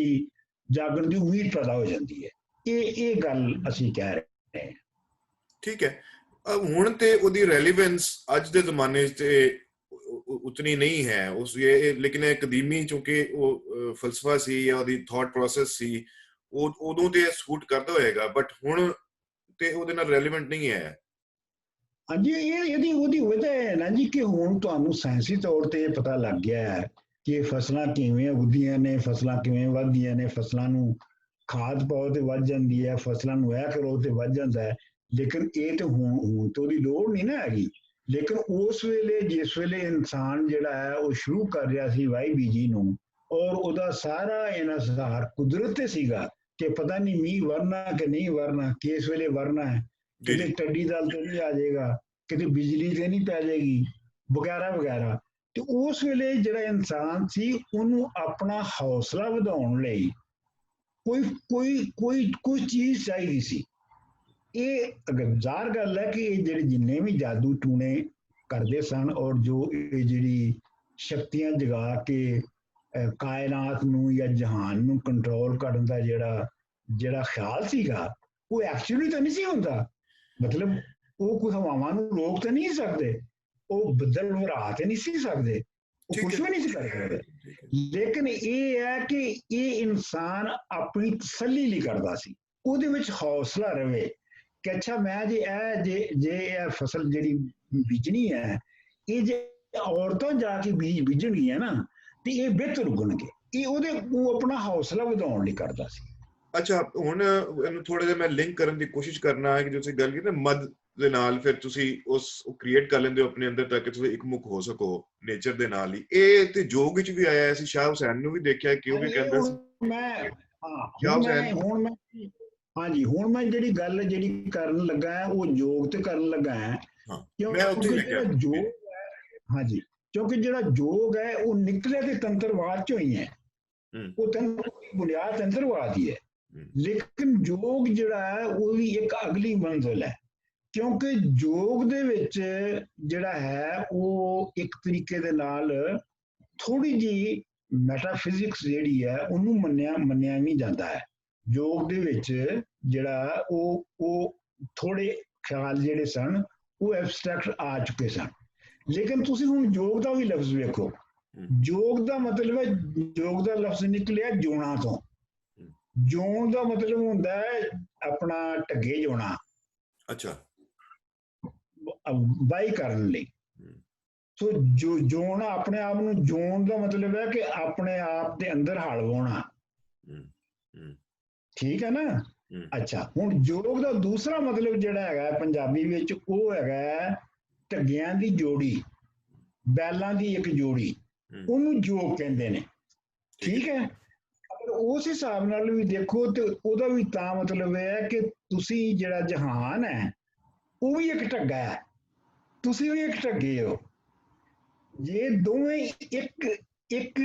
ਦੀ ਉਮੀਦ ਪੈਦਾ ਹੋ ਜਾਂਦੀ ਹੈ। ਇਹ ਗੱਲ ਅਸੀਂ ਕਹਿ ਰਹੇ ਹਾਂ। ਠੀਕ ਹੈ, ਹੁਣ ਤੇ ਉਹਦੀ ਰੈਲੀਵੈਂਸ ਅੱਜ ਦੇ ਜ਼ਮਾਨੇ 'ਚ ਉਤਨੀ ਨਹੀਂ ਹੈ ਉਸ ਲੇਕਿਨ ਕਦੀਮੀ ਚੂੰਕਿ ਉਹ ਫਲਸਫਾ ਸੀ ਜਾਂ ਉਹਦੀ ਥਾਟ ਪ੍ਰੋਸੈਸ ਸੀ, ਉਹ ਉਦੋਂ ਤੇ ਸੂਟ ਕਰਦਾ ਹੋਏਗਾ, ਬਟ ਹੁਣ ਤੇ ਉਹਦੇ ਨਾਲ ਰੈਲੀਵੈਂਟ ਨਹੀਂ ਹੈ। ਹਾਂਜੀ, ਉਹਦੀ ਵਜ੍ਹਾ ਹੈ ਨਾ ਜੀ ਕਿ ਹੁਣ ਤੁਹਾਨੂੰ ਸਾਇੰਸੀ ਤੌਰ ਤੇ ਇਹ ਪਤਾ ਲੱਗ ਗਿਆ ਹੈ ਕਿ ਫਸਲਾਂ ਕਿਵੇਂ ਉੱਗਦੀਆਂ ਨੇ, ਫਸਲਾਂ ਕਿਵੇਂ ਵੱਧਦੀਆਂ ਨੇ, ਫਸਲਾਂ ਨੂੰ ਖਾਦ ਪਾਓ ਤੇ ਵੱਧ ਜਾਂਦੀ ਹੈ, ਫਸਲਾਂ ਨੂੰ ਇਹ ਕਰੋ ਤੇ ਵੱਧ ਜਾਂਦਾ ਹੈ। ਲੇਕਿਨ ਇਹ ਤੇ ਹੁਣ ਤੋਂ ਉਹਦੀ ਲੋੜ ਨਹੀਂ ਨਾ ਹੈਗੀ। ਲੇਕਿਨ ਉਸ ਵੇਲੇ ਜਿਸ ਵੇਲੇ ਇਨਸਾਨ ਜਿਹੜਾ ਹੈ ਉਹ ਸ਼ੁਰੂ ਕਰ ਰਿਹਾ ਸੀ ਵਾਈ ਬੀਜੀ ਨੂੰ, ਔਰ ਉਹਦਾ ਸਾਰਾ ਇਨਸਾਰ ਕੁਦਰਤ ਤੇ ਸੀਗਾ ਕਿ ਪਤਾ ਨਹੀਂ ਮੀਂਹ ਵਰਨਾ ਕਿ ਨਹੀਂ ਵਰਨਾ, ਕਿਸ ਵੇਲੇ ਵਰਨਾ ਹੈ, ਕਿਤੇ ਟੱਡੀ ਦਲ ਤੇ ਨਹੀਂ ਆ ਜਾਏਗਾ, ਕਿਤੇ ਬਿਜਲੀ ਤੇ ਨਹੀਂ ਪੈ ਜਾਏਗੀ, ਵਗੈਰਾ ਵਗੈਰਾ। ਤੇ ਉਸ ਵੇਲੇ ਜਿਹੜਾ ਇਨਸਾਨ ਸੀ ਉਹਨੂੰ ਆਪਣਾ ਹੌਸਲਾ ਵਧਾਉਣ ਲਈ ਕੋਈ ਚੀਜ਼ ਚਾਹੀਦੀ ਸੀ। ਇਹ ਜ਼ਾਹਰ ਗੱਲ ਹੈ ਕਿ ਇਹ ਜਿਹੜੇ ਜਿੰਨੇ ਵੀ ਜਾਦੂ ਟੂਣੇ ਕਰਦੇ ਸਨ ਔਰ ਜੋ ਇਹ ਜਿਹੜੀ ਸ਼ਕਤੀਆਂ ਜਗਾ ਕੇ ਕਾਇਨਾਤ ਨੂੰ ਜਾਂ ਜਹਾਨ ਨੂੰ ਕੰਟਰੋਲ ਕਰਨ ਦਾ ਜਿਹੜਾ ਖਿਆਲ ਸੀਗਾ, ਉਹ ਐਕਚੁਅਲੀ ਤਾਂ ਨਹੀਂ ਸੀ ਹੁੰਦਾ। ਮਤਲਬ ਉਹ ਕੋਈ ਹਵਾਵਾਂ ਨੂੰ ਰੋਕ ਤਾਂ ਨਹੀਂ ਸਕਦੇ, ਉਹ ਬੱਦਲ ਵਰਾ ਤੇ ਨਹੀਂ ਸੀ ਸਕਦੇ, ਉਹ ਕੁਝ ਵੀ ਨਹੀਂ ਸੀ ਕਰ ਸਕਦੇ। ਲੇਕਿਨ ਇਹ ਹੈ ਕਿ ਇਹ ਇਨਸਾਨ ਆਪਣੀ ਤਸੱਲੀ ਲਈ ਕਰਦਾ ਸੀ, ਉਹਦੇ ਵਿੱਚ ਹੌਸਲਾ ਰਵੇ ਕਿ ਅੱਛਾ ਮੈਂ ਜੇ ਇਹ ਫਸਲ ਜਿਹੜੀ ਬੀਜਣੀ ਹੈ, ਇਹ ਜੇ ਔਰਤਾਂ ਜਾ ਕੇ ਬੀਜ ਬੀਜਣਗੀਆਂ ਨਾ ਤੇ ਇਹ ਬਿਹਤਰ ਉਗਣਗੇ। ਇਹ ਉਹ ਆਪਣਾ ਹੌਸਲਾ ਵਧਾਉਣ ਲਈ ਕਰਦਾ ਸੀ। ਅੱਛਾ, ਹੁਣ ਇਹਨੂੰ ਥੋੜਾ ਜਿਹਾ ਮੈਂ ਲਿੰਕ ਕਰਨ ਦੀ ਕੋਸ਼ਿਸ਼ ਕਰਨਾ ਹੈ ਕਿ ਜੋ ਤੁਸੀਂ ਗੱਲ ਕੀਤੀ ਨਾ ਮੱਧ ਦੇ ਨਾਲ, ਫਿਰ ਤੁਸੀਂ ਉਸ ਕ੍ਰੀਏਟ ਕਰ ਲੈਂਦੇ ਹੋ ਆਪਣੇ ਅੰਦਰ ਤਾਂ ਕਿ ਤੁਸੀਂ ਇੱਕਮੁਖ ਹੋ ਸਕੋ ਨੇਚਰ ਦੇ ਨਾਲ ਹੀ। ਇਹ ਤੇ ਜੋਗ ਵਿੱਚ ਵੀ ਆਇਆ ਸੀ, ਸ਼ਾਹ ਹੁਸੈਨ ਨੂੰ ਵੀ ਦੇਖਿਆ ਕਿ ਉਹ ਵੀ ਕਹਿੰਦਾ ਸੀ। ਹੁਣ ਮੈਂ ਜਿਹੜੀ ਗੱਲ ਕਰਨ ਲੱਗਾ ਹੈ ਉਹ ਯੋਗ ਤੇ ਕਰਨ ਲੱਗਾ ਹੈ, ਕਿਉਂਕਿ ਜਿਹੜਾ ਯੋਗ ਹੈ, ਹਾਂਜੀ, ਕਿਉਂਕਿ ਜਿਹੜਾ ਯੋਗ ਹੈ ਉਹ ਨਿਕਲਿਆ ਤੇ ਤੰਤਰਵਾਦ ਚੋਂ ਹੀ ਹੈ, ਉਹ ਬੁਨਿਆਦ ਤੰਤਰਵਾਦ ਹੀ ਹੈ। ਲੇਕਿਨ ਯੋਗ ਜਿਹੜਾ ਹੈ ਉਹਦੀ ਇੱਕ ਅਗਲੀ ਮੰਜ਼ਿਲ ਹੈ, ਕਿਉਂਕਿ ਯੋਗ ਦੇ ਵਿੱਚ ਜਿਹੜਾ ਹੈ ਉਹ ਇੱਕ ਤਰੀਕੇ ਦੇ ਨਾਲ ਥੋੜੀ ਜਿਹੀ ਮੈਟਾਫਿਜ਼ਿਕਸ ਜਿਹੜੀ ਹੈ ਉਹਨੂੰ ਮੰਨਿਆ ਵੀ ਜਾਂਦਾ ਹੈ। ਯੋਗ ਦੇ ਵਿੱਚ ਜਿਹੜਾ ਉਹ ਥੋੜੇ ਖਿਆਲ ਜਿਹੜੇ ਸਨ ਉਹ ਐਬਸਟਰੈਕਟ ਆ ਚੁੱਕੇ ਸਨ। ਲੇਕਿਨ ਤੁਸੀਂ ਹੁਣ ਯੋਗ ਦਾ ਵੀ ਲਫ਼ਜ਼ ਵੇਖੋ, ਯੋਗ ਦਾ ਮਤਲਬ ਹੈ, ਯੋਗ ਦਾ ਲਫ਼ਜ਼ ਨਿਕਲਿਆ ਜੋਣਾ ਤੋਂ। ਜੋਣ ਦਾ ਮਤਲਬ ਹੁੰਦਾ ਹੈ ਆਪਣਾ ਢੱਗੇ ਜੋਣਾ, ਅੱਛਾ, ਵਾਈ ਕਰਨ ਲਈ। ਸੋ ਜੋਣ ਆਪਣੇ ਆਪ ਨੂੰ ਜੋਣ ਦਾ ਮਤਲਬ ਹੈ ਕਿ ਆਪਣੇ ਆਪ ਦੇ ਅੰਦਰ ਹਲ ਵਾਉਣਾ। ਠੀਕ ਹੈ ਨਾ। ਅੱਛਾ, ਹੁਣ ਯੋਗ ਦਾ ਦੂਸਰਾ ਮਤਲਬ ਜਿਹੜਾ ਹੈਗਾ ਪੰਜਾਬੀ ਵਿੱਚ ਉਹ ਹੈਗਾ ਢੱਗਿਆਂ ਦੀ ਜੋੜੀ, ਬੈਲਾਂ ਦੀ ਇੱਕ ਜੋੜੀ, ਉਹਨੂੰ ਯੋਗ ਕਹਿੰਦੇ ਨੇ। ਠੀਕ ਹੈ, ਉਸ ਹਿਸਾਬ ਨਾਲ ਵੀ ਦੇਖੋ ਤੇ ਉਹਦਾ ਵੀ ਤਾਂ ਮਤਲਬ ਇਹ ਹੈ ਕਿ ਤੁਸੀਂ ਜਿਹੜਾ ਜਹਾਨ ਹੈ ਉਹ ਵੀ ਇੱਕ ਢੱਗਾ ਹੈ, ਤੁਸੀਂ ਵੀ ਇੱਕ ਢੱਗੇ ਹੋ। ਜੇ ਦੋਵੇਂ ਇੱਕ ਇੱਕ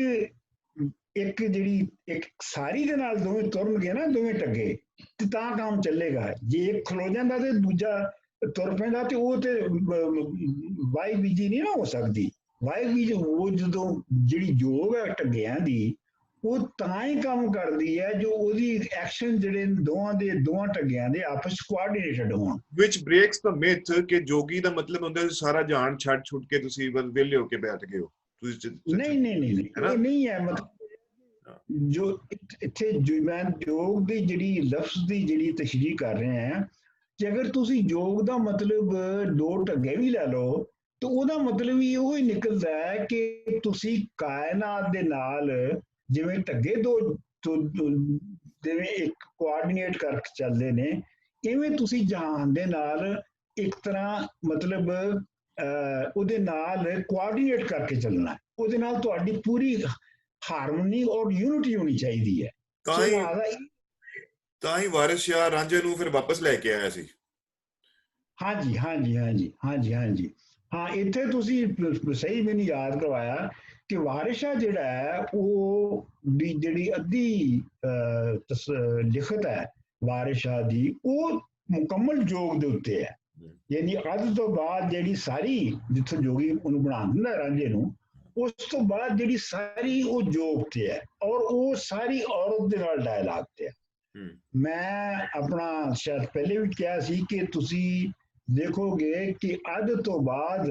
ਇੱਕ ਜਿਹੜੀ ਇੱਕ ਸਾਰੀ ਦੇ ਨਾਲ ਦੋਵੇਂ ਤੁਰਨਗੇ ਨਾ, ਦੋਵੇਂ ਟੱਗੇ, ਤੇ ਤਾਂ ਕੰਮ ਚੱਲੇਗਾ। ਜੇ ਇੱਕ ਖਲੋ ਜਾਂਦਾ ਤੇ ਦੂਜਾ ਤੁਰ ਪੈਂਦਾ ਤੇ ਉਹ ਤੇ ਵਾਈ ਬੀਜੀ ਨਹੀਂ ਨਾ ਹੋ ਸਕਦੀ। ਵਾਈ ਬੀਜ ਉਹ ਜਦੋਂ ਜਿਹੜੀ ਜੋਗ ਹੈ ਟੱਗਿਆਂ ਦੀ, ਉਹ ਤਾਂ ਹੀ ਕੰਮ ਕਰਦੀ ਹੈ ਜੋ ਉਹਦੀ ਐਕਸ਼ਨ ਜਿਹੜੇ ਦੋਵਾਂ ਟੱਗਿਆਂ ਦੇ ਆਪਸ ਕੋਆਰਡੀਨੇਟਡ ਹੋਣ। which breaks the myth ਕਿ ਜੋਗੀ ਦਾ ਮਤਲਬ ਹੁੰਦਾ ਸਾਰਾ ਜਾਣ ਛੱਡ ਛੁੱਟ ਕੇ ਤੁਸੀਂ ਬਸ ਵਿਹਲੇ ਹੋ ਕੇ ਬੈਠ ਗਏ ਹੋ। ਨਹੀਂ ਨਹੀਂ ਨਹੀਂ ਨਹੀਂ, ਇਹ ਨਹੀਂ ਹੈ। ਮਤਲਬ ਜੋ ਇੱਥੇ ਮੈਂ ਯੋਗ ਦੀ ਜਿਹੜੀ ਲਫ਼ਜ਼ ਦੀ ਜਿਹੜੀ ਤਸ਼ਰੀਹ ਕਰ ਰਹੇ ਹਾਂ ਕਿ ਅਗਰ ਤੁਸੀਂ ਯੋਗ ਦਾ ਮਤਲਬ ਦੋ ਢੱਗੇ ਵੀ ਲੈ ਲਓ ਤਾਂ ਉਹਦਾ ਮਤਲਬ ਵੀ ਉਹ ਹੀ ਨਿਕਲਦਾ ਹੈ ਕਿ ਤੁਸੀਂ ਕਾਇਨਾਤ ਦੇ ਨਾਲ ਜਿਵੇਂ ਢੱਗੇ ਦੋ ਜਿਵੇਂ ਇੱਕ ਕੋਆਰਡੀਨੇਟ ਕਰਕੇ ਚੱਲਦੇ ਨੇ, ਇਵੇਂ ਤੁਸੀਂ ਜਹਾਨ ਦੇ ਨਾਲ ਇੱਕ ਤਰ੍ਹਾਂ ਮਤਲਬ ਉਹਦੇ ਨਾਲ ਕੋਆਰਡੀਨੇਟ ਕਰਕੇ ਚੱਲਣਾ। ਉਹਦੇ ਨਾਲ ਤੁਹਾਡੀ ਪੂਰੀ ਹਾਰਮੋਨੀ ਔਰ ਯੂਨਿਟੀ ਹੋਣੀ ਚਾਹੀਦੀ ਹੈ। ਤਾਂ ਹੀ ਵਾਰਿਸ ਸ਼ਾਹ ਰਾਂਝੇ ਨੂੰ ਫਿਰ ਵਾਪਸ ਲੈ ਕੇ ਆਇਆ ਸੀ। ਹਾਂਜੀ ਹਾਂਜੀ ਹਾਂਜੀ ਹਾਂਜੀ ਹਾਂਜੀ, ਹਾਂ ਇੱਥੇ ਤੁਸੀਂ ਸਹੀ ਮੈਨੂੰ ਯਾਦ ਕਰਵਾਇਆ ਕਿ ਵਾਰਿਸ ਸ਼ਾਹ ਜਿਹੜਾ ਹੈ ਉਹ ਦੀ ਜਿਹੜੀ ਅੱਧੀ ਲਿਖਤ ਹੈ ਵਾਰਿਸ ਸ਼ਾਹ ਦੀ, ਉਹ ਮੁਕੰਮਲ ਯੋਗ ਦੇ ਉੱਤੇ ਹੈ। ਯਾਨੀ ਅੱਧ ਤੋਂ ਬਾਅਦ ਜਿਹੜੀ ਸਾਰੀ ਜਿੱਥੋਂ ਜੋਗੀ ਉਹਨੂੰ ਬਣਾ ਦਿੰਦਾ ਰਾਂਝੇ ਨੂੰ, ਉਸ ਤੋਂ ਬਾਅਦ ਜਿਹੜੀ ਸਾਰੀ ਉਹ ਯੋਗ ਤੇ ਹੈ ਔਰ ਉਹ ਸਾਰੀ ਔਰਤ ਦੇ ਨਾਲ ਡਾਇਲਾਗ ਤੇ ਹੈ। ਮੈਂ ਆਪਣਾ ਸ਼ਾਇਦ ਪਹਿਲੇ ਵੀ ਕਿਹਾ ਸੀ ਕਿ ਤੁਸੀਂ ਦੇਖੋਗੇ ਕਿ ਅੱਧ ਤੋਂ ਬਾਅਦ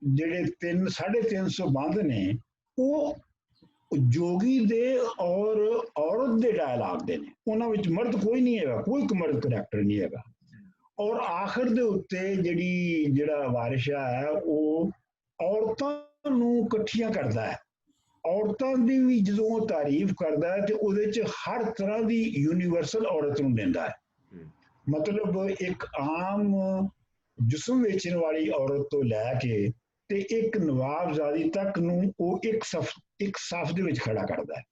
ਜਿਹੜੇ 350 ਬੰਦ ਨੇ ਉਹ ਜੋਗੀ ਦੇ ਔਰ ਔਰਤ ਦੇ ਡਾਇਲਾਗ ਦੇ ਨੇ। ਉਹਨਾਂ ਵਿੱਚ ਮਰਦ ਕੋਈ ਨਹੀਂ ਹੈਗਾ, ਕੋਈ ਮਰਦ ਕਰੈਕਟਰ ਨਹੀਂ ਹੈਗਾ। ਔਰ ਆਖਰ ਦੇ ਉੱਤੇ ਜਿਹੜਾ ਵਾਰਿਸ ਸ਼ਾਹ ਹੈ ਉਹ ਔਰਤਾਂ ਨੂੰ ਇਕੱਠੀਆਂ ਕਰਦਾ ਹੈ। ਔਰਤਾਂ ਦੀ ਵੀ ਜਦੋਂ ਉਹ ਤਾਰੀਫ ਕਰਦਾ ਹੈ ਤੇ ਉਹਦੇ 'ਚ ਹਰ ਤਰ੍ਹਾਂ ਦੀ ਯੂਨੀਵਰਸਲ ਔਰਤ ਨੂੰ ਦਿੰਦਾ ਹੈ। ਮਤਲਬ ਇੱਕ ਆਮ ਜਿਸਮ ਵੇਚਣ ਵਾਲੀ ਔਰਤ ਤੋਂ ਲੈ ਕੇ ਤੇ ਇੱਕ ਨਵਾਬਜ਼ਾਦੀ ਤੱਕ ਨੂੰ ਉਹ ਇੱਕ ਸਫ ਦੇ ਵਿੱਚ ਖੜਾ ਕਰਦਾ ਹੈ।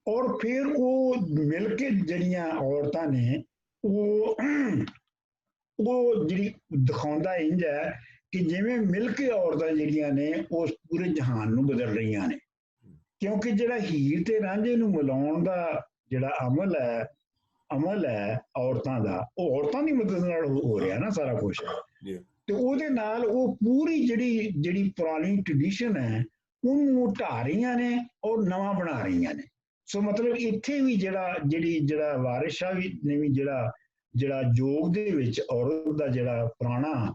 ਔਰ ਫਿਰ ਉਹ ਮਿਲ ਕੇ ਜਿਹੜੀਆਂ ਔਰਤਾਂ ਨੇ ਉਹ ਜਿਹੜੀ ਦਿਖਾਉਂਦਾ ਇੰਝ ਹੈ ਕਿ ਜਿਵੇਂ ਮਿਲ ਕੇ ਔਰਤਾਂ ਜਿਹੜੀਆਂ ਨੇ ਉਸ ਪੂਰੇ ਜਹਾਨ ਨੂੰ ਬਦਲ ਰਹੀਆਂ ਨੇ। ਕਿਉਂਕਿ ਜਿਹੜਾ ਹੀਰ ਤੇ ਰਾਂਝੇ ਨੂੰ ਮਿਲਾਉਣ ਦਾ ਜਿਹੜਾ ਅਮਲ ਹੈ ਔਰਤਾਂ ਦਾ, ਉਹ ਔਰਤਾਂ ਦੀ ਮਦਦ ਨਾਲ ਹੋ ਰਿਹਾ ਨਾ ਸਾਰਾ ਕੁਛ। ਤੇ ਉਹਦੇ ਨਾਲ ਉਹ ਪੂਰੀ ਜਿਹੜੀ ਪੁਰਾਣੀ ਟ੍ਰੈਡੀਸ਼ਨ ਹੈ ਉਹਨੂੰ ਢਾਹ ਰਹੀਆਂ ਨੇ ਔਰ ਨਵਾਂ ਬਣਾ ਰਹੀਆਂ ਨੇ। ਸੋ ਮਤਲਬ ਇੱਥੇ ਵੀ ਜਿਹੜਾ ਵਾਰਿਸ ਸ਼ਾਹ ਨੇ ਵੀ ਜਿਹੜਾ ਯੋਗ ਦੇ ਵਿੱਚ ਔਰਤ ਦਾ ਜਿਹੜਾ ਪੁਰਾਣਾ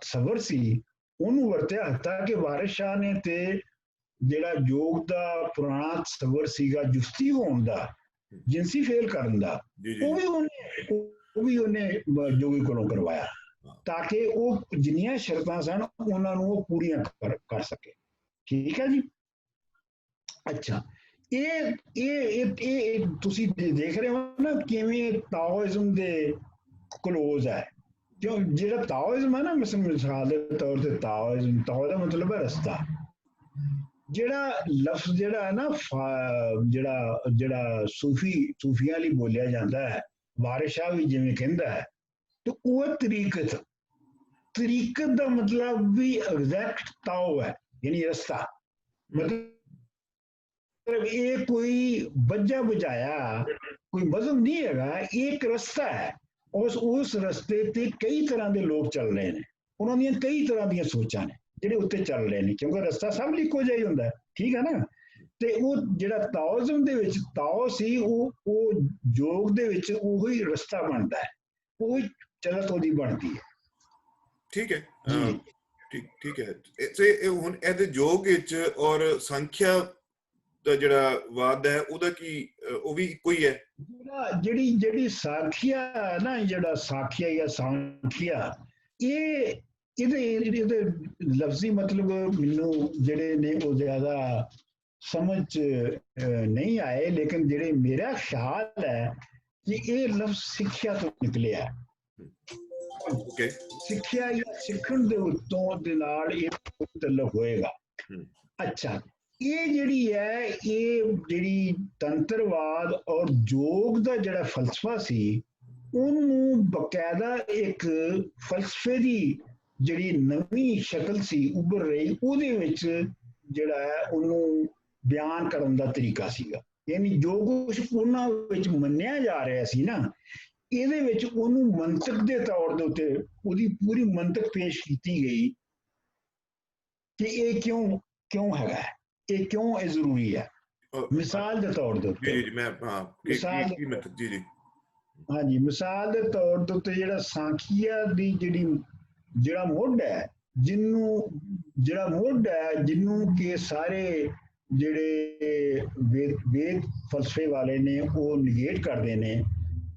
ਤਸੱਵਰ ਸੀ ਉਹਨੂੰ ਵਰਤਿਆ ਤਾਂ ਕਿ ਵਾਰਿਸ ਸ਼ਾਹ ਨੇ ਤੇ ਜਿਹੜਾ ਯੋਗ ਦਾ ਪੁਰਾਣਾ ਤਸੱਵਰ ਸੀਗਾ ਜੁਸਤੀ ਹੋਣ ਦਾ, ਜਿੰਸੀ ਫੇਲ ਕਰਨ ਦਾ, ਉਹ ਵੀ ਉਹਨੇ ਜੋਗੀ ਕੋਲੋਂ ਕਰਵਾਇਆ ਤਾਂ ਕਿ ਉਹ ਜਿੰਨੀਆਂ ਸ਼ਰਤਾਂ ਸਨ ਉਹਨਾਂ ਨੂੰ ਉਹ ਪੂਰੀਆਂ ਕਰ ਸਕੇ। ਠੀਕ ਹੈ ਜੀ। ਅੱਛਾ, ਇਹ ਤੁਸੀਂ ਦੇਖ ਰਹੇ ਹੋ ਨਾ ਕਿਵੇਂ ਤਾਓਇਜ਼ਮ ਦੇ ਕਲੋਜ਼ ਹੈ। ਜੋ ਜਿਹੜਾ ਤਾਓਇਜ਼ਮ ਹੈ ਨਾ, ਮਿਸਾਲ ਦੇ ਤੌਰ ਤੇ ਤਾਓ ਦਾ ਮਤਲਬ ਹੈ ਰਸਤਾ। ਜਿਹੜਾ ਲਫ਼ਜ਼ ਜਿਹੜਾ ਹੈ ਨਾ ਜਿਹੜਾ ਸੂਫੀਆਂ ਲਈ ਬੋਲਿਆ ਜਾਂਦਾ ਹੈ, ਵਾਰਿਸ ਸ਼ਾਹ ਵੀ ਜਿਵੇਂ ਕਹਿੰਦਾ ਹੈ, ਤੇ ਉਹ ਤਰੀਕਤ ਦਾ ਮਤਲਬ ਵੀ ਐਗਜ਼ੈਕਟ ਤਾਓ ਹੈ, ਯਾਨੀ ਰਸਤਾ। ਮਤਲਬ ਇਹ ਕੋਈ ਬੱਝਾ ਬੁਝਾਇਆ ਕੋਈ ਮਜ਼ਹਬ ਨਹੀਂ ਹੈਗਾ, ਇਹ ਇੱਕ ਰਸਤਾ ਹੈ। ਉਸ ਰਸਤੇ ਤੇ ਕਈ ਤਰ੍ਹਾਂ ਦੇ ਲੋਕ ਚੱਲ ਰਹੇ ਨੇ, ਉਹਨਾਂ ਦੀਆਂ ਕਈ ਤਰ੍ਹਾਂ ਦੀਆਂ ਸੋਚਾਂ ਨੇ ਜਿਹੜੇ ਉੱਤੇ ਚੱਲ ਰਹੇ ਨੇ, ਕਿਉਂਕਿ ਰਸਤਾ ਸਭ ਲਈ ਇੱਕੋ ਜਿਹਾ ਹੀ ਹੁੰਦਾ ਹੈ। ਠੀਕ ਹੈ ਨਾ। ਤੇ ਉਹ ਜਿਹੜਾ ਤਾਓਇਜ਼ਮ ਦੇ ਵਿੱਚ ਤਾਓ ਸੀ, ਉਹ ਯੋਗ ਦੇ ਵਿੱਚ ਉਹੀ ਰਸਤਾ ਬਣਦਾ ਹੈ, ਉਹ ਚਲਤ ਉਹਦੀ ਬਣਦੀ ਹੈ। ਠੀਕ ਹੈ, ਠੀਕ ਹੈ। ਤੇ ਹੁਣ ਇਹਦੇ ਯੋਗ ਵਿੱਚ ਔਰ ਸੰਖਿਆ ਦਾ ਜਿਹੜਾ ਵਾਦ ਹੈ ਉਹਦਾ ਕੀ, ਉਹ ਵੀ ਇੱਕੋ ਹੀ ਹੈ? ਜਿਹੜੀ ਸਾਖੀਆ ਨਾ, ਜਿਹੜਾ ਸਾਖੀਆ ਜਾਂ ਸਾਂਖੀਆ, ਇਹਦੇ ਲਫ਼ਜ਼ੀ ਮਤਲਬ ਮੈਨੂੰ ਜਿਹੜੇ ਨੇ ਉਹ ਜ਼ਿਆਦਾ ਸਮਝ ਨਹੀਂ ਆਏ, ਲੇਕਿਨ ਜਿਹੜੇ ਮੇਰਾ ਖਿਆਲ ਹੈ ਕਿ ਇਹ ਲਫ਼ਜ਼ ਸਿੱਖਿਆ ਤੋਂ ਨਿਕਲਿਆ। ਸਿੱਖਿਆ ਜਾਂ ਸਿੱਖਣ ਦੇ ਉੱਤੋਂ ਦੇ ਨਾਲ ਇਹ ਤਲਕ ਹੋਏਗਾ। ਅੱਛਾ, ਇਹ ਜਿਹੜੀ ਹੈ, ਇਹ ਜਿਹੜੀ ਤੰਤਰਵਾਦ ਔਰ ਯੋਗ ਦਾ ਜਿਹੜਾ ਫਲਸਫਾ ਸੀ, ਉਹਨੂੰ ਬਕਾਇਦਾ ਇੱਕ ਫਲਸਫੇ ਦੀ ਜਿਹੜੀ ਨਵੀਂ ਸ਼ਕਲ ਸੀ ਉੱਭਰ ਰਹੀ, ਉਹਦੇ ਵਿੱਚ ਜਿਹੜਾ ਹੈ ਉਹਨੂੰ ਬਿਆਨ ਕਰਨ ਦਾ ਤਰੀਕਾ ਸੀਗਾ। ਯਾਨੀ ਜੋ ਕੁਝ ਉਹਨਾਂ ਵਿੱਚ ਮੰਨਿਆ ਜਾ ਰਿਹਾ ਸੀ ਨਾ, ਇਹਦੇ ਵਿੱਚ ਉਹਨੂੰ ਮੰਤਕ ਦੇ ਤੌਰ ਦੇ ਉੱਤੇ ਉਹਦੀ ਪੂਰੀ ਮੰਤਕ ਪੇਸ਼ ਕੀਤੀ ਗਈ ਕਿ ਇਹ ਕਿਉਂ ਹੈਗਾ, ਇਹ ਕਿਉਂ ਇਹ ਜ਼ਰੂਰੀ ਹੈ। ਮਿਸਾਲ ਦੇ ਤੌਰ ਦੇ ਉੱਤੇ ਜੀ ਮੈਂ ਜੀ ਜੀ ਹਾਂਜੀ, ਮਿਸਾਲ ਦੇ ਤੌਰ ਦੇ ਉੱਤੇ ਜਿਹੜਾ ਸਾਂਖੀਆ ਦੀ ਜਿਹੜਾ ਮੁੱਢ ਹੈ, ਜਿਹਨੂੰ ਕਿ ਸਾਰੇ ਜਿਹੜੇ ਵੇਦ ਫਲਸਫੇ ਵਾਲੇ ਨੇ ਉਹ ਨਿਗੇਟ ਕਰਦੇ ਨੇ,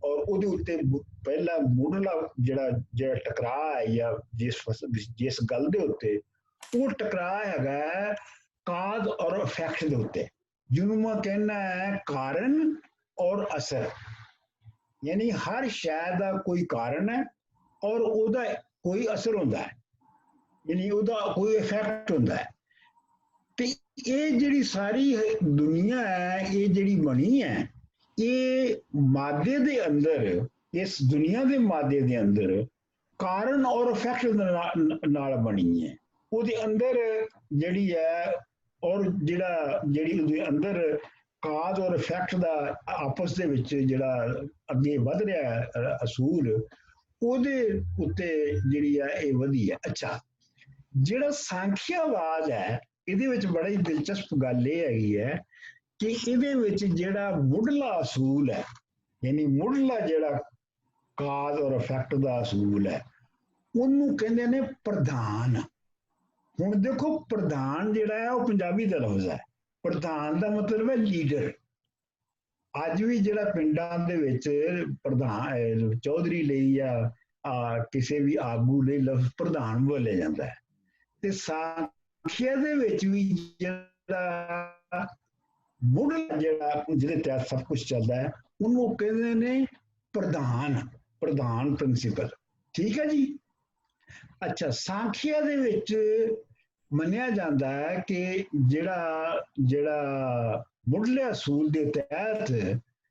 ਔਰ ਉਹਦੇ ਉੱਤੇ ਪਹਿਲਾ ਮੁੱਢਲਾ ਜਿਹੜਾ ਟਕਰਾਅ ਹੈ ਜਾਂ ਜਿਸ ਗੱਲ ਦੇ ਉੱਤੇ ਉਹ ਟਕਰਾਅ ਹੈਗਾ ਕਾਜ਼ ਔਰ ਇਫੈਕਟ ਦੇ ਉੱਤੇ, ਜਿਹਨੂੰ ਮੈਂ ਕਹਿਣਾ ਹੈ ਕਾਰਨ ਔਰ ਅਸਰ। ਯਾਨੀ ਹਰ ਸ਼ੈ ਦਾ ਕੋਈ ਕਾਰਨ ਹੈ ਔਰ ਉਹਦਾ ਕੋਈ ਅਸਰ ਹੁੰਦਾ ਹੈ, ਯਾਨੀ ਉਹਦਾ ਕੋਈ ਇਫੈਕਟ ਹੁੰਦਾ ਹੈ। ਤੇ ਇਹ ਜਿਹੜੀ ਸਾਰੀ ਦੁਨੀਆ ਹੈ, ਇਹ ਜਿਹੜੀ ਬਣੀ ਹੈ, ਇਹ ਮਾਦੇ ਦੇ ਅੰਦਰ, ਇਸ ਦੁਨੀਆ ਦੇ ਮਾਦੇ ਦੇ ਅੰਦਰ ਕਾਰਨ ਔਰ ਇਫੈਕਟ ਨਾਲ ਬਣੀ ਹੈ। ਉਹਦੇ ਅੰਦਰ ਜਿਹੜੀ ਹੈ ਔਰ ਜਿਹੜੀ ਉਹਦੇ ਅੰਦਰ ਕਾਜ਼ ਔਰ ਇਫੈਕਟ ਦਾ ਆਪਸ ਦੇ ਵਿੱਚ ਜਿਹੜਾ ਅੱਗੇ ਵਧ ਰਿਹਾ ਹੈ ਅਸੂਲ, ਉਹਦੇ ਉੱਤੇ ਜਿਹੜੀ ਹੈ ਇਹ ਵਧੀ ਹੈ। ਅੱਛਾ, ਜਿਹੜਾ ਸਾਂਖਿਆਵਾਦ ਹੈ, ਇਹਦੇ ਵਿੱਚ ਬੜਾ ਹੀ ਦਿਲਚਸਪ ਗੱਲ ਇਹ ਹੈਗੀ ਹੈ ਕਿ ਇਹਦੇ ਵਿੱਚ ਜਿਹੜਾ ਮੁੱਢਲਾ ਅਸੂਲ ਹੈ, ਯਾਨੀ ਮੁੱਢਲਾ ਜਿਹੜਾ ਕਾਜ਼ ਔਰ ਇਫੈਕਟ ਦਾ ਅਸੂਲ ਹੈ, ਉਹਨੂੰ ਕਹਿੰਦੇ ਨੇ ਪ੍ਰਧਾਨ। ਹੁਣ ਦੇਖੋ, ਪ੍ਰਧਾਨ ਜਿਹੜਾ ਹੈ ਉਹ ਪੰਜਾਬੀ ਦਾ ਲਫ਼ਜ਼ ਹੈ। ਪ੍ਰਧਾਨ ਦਾ ਮਤਲਬ ਹੈ ਲੀਡਰ। ਅੱਜ ਵੀ ਜਿਹੜਾ ਪਿੰਡਾਂ ਦੇ ਵਿੱਚ ਪ੍ਰਧਾਨ ਚੌਧਰੀ ਲਈ ਜਾਂ ਕਿਸੇ ਵੀ ਆਗੂ ਲਈ ਲਫ਼ਜ਼ ਪ੍ਰਧਾਨ ਬੋਲਿਆ ਜਾਂਦਾ ਹੈ। ਤੇ ਸਾਂਖਿਆ ਦੇ ਵਿੱਚ ਵੀ ਜਿਹੜਾ ਮੁੱਢਲਾ ਜਿਹਦੇ ਤਹਿਤ ਸਭ ਕੁਝ ਚੱਲਦਾ ਹੈ, ਉਹਨੂੰ ਕਹਿੰਦੇ ਨੇ ਪ੍ਰਧਾਨ ਪ੍ਰਿੰਸੀਪਲ। ਠੀਕ ਹੈ ਜੀ। ਅੱਛਾ, ਸਾਂਖਿਆ ਦੇ ਵਿੱਚ ਮੰਨਿਆ ਜਾਂਦਾ ਹੈ ਕਿ ਜਿਹੜਾ ਮੁੱਢਲੇ ਅਸੂਲ ਦੇ ਤਹਿਤ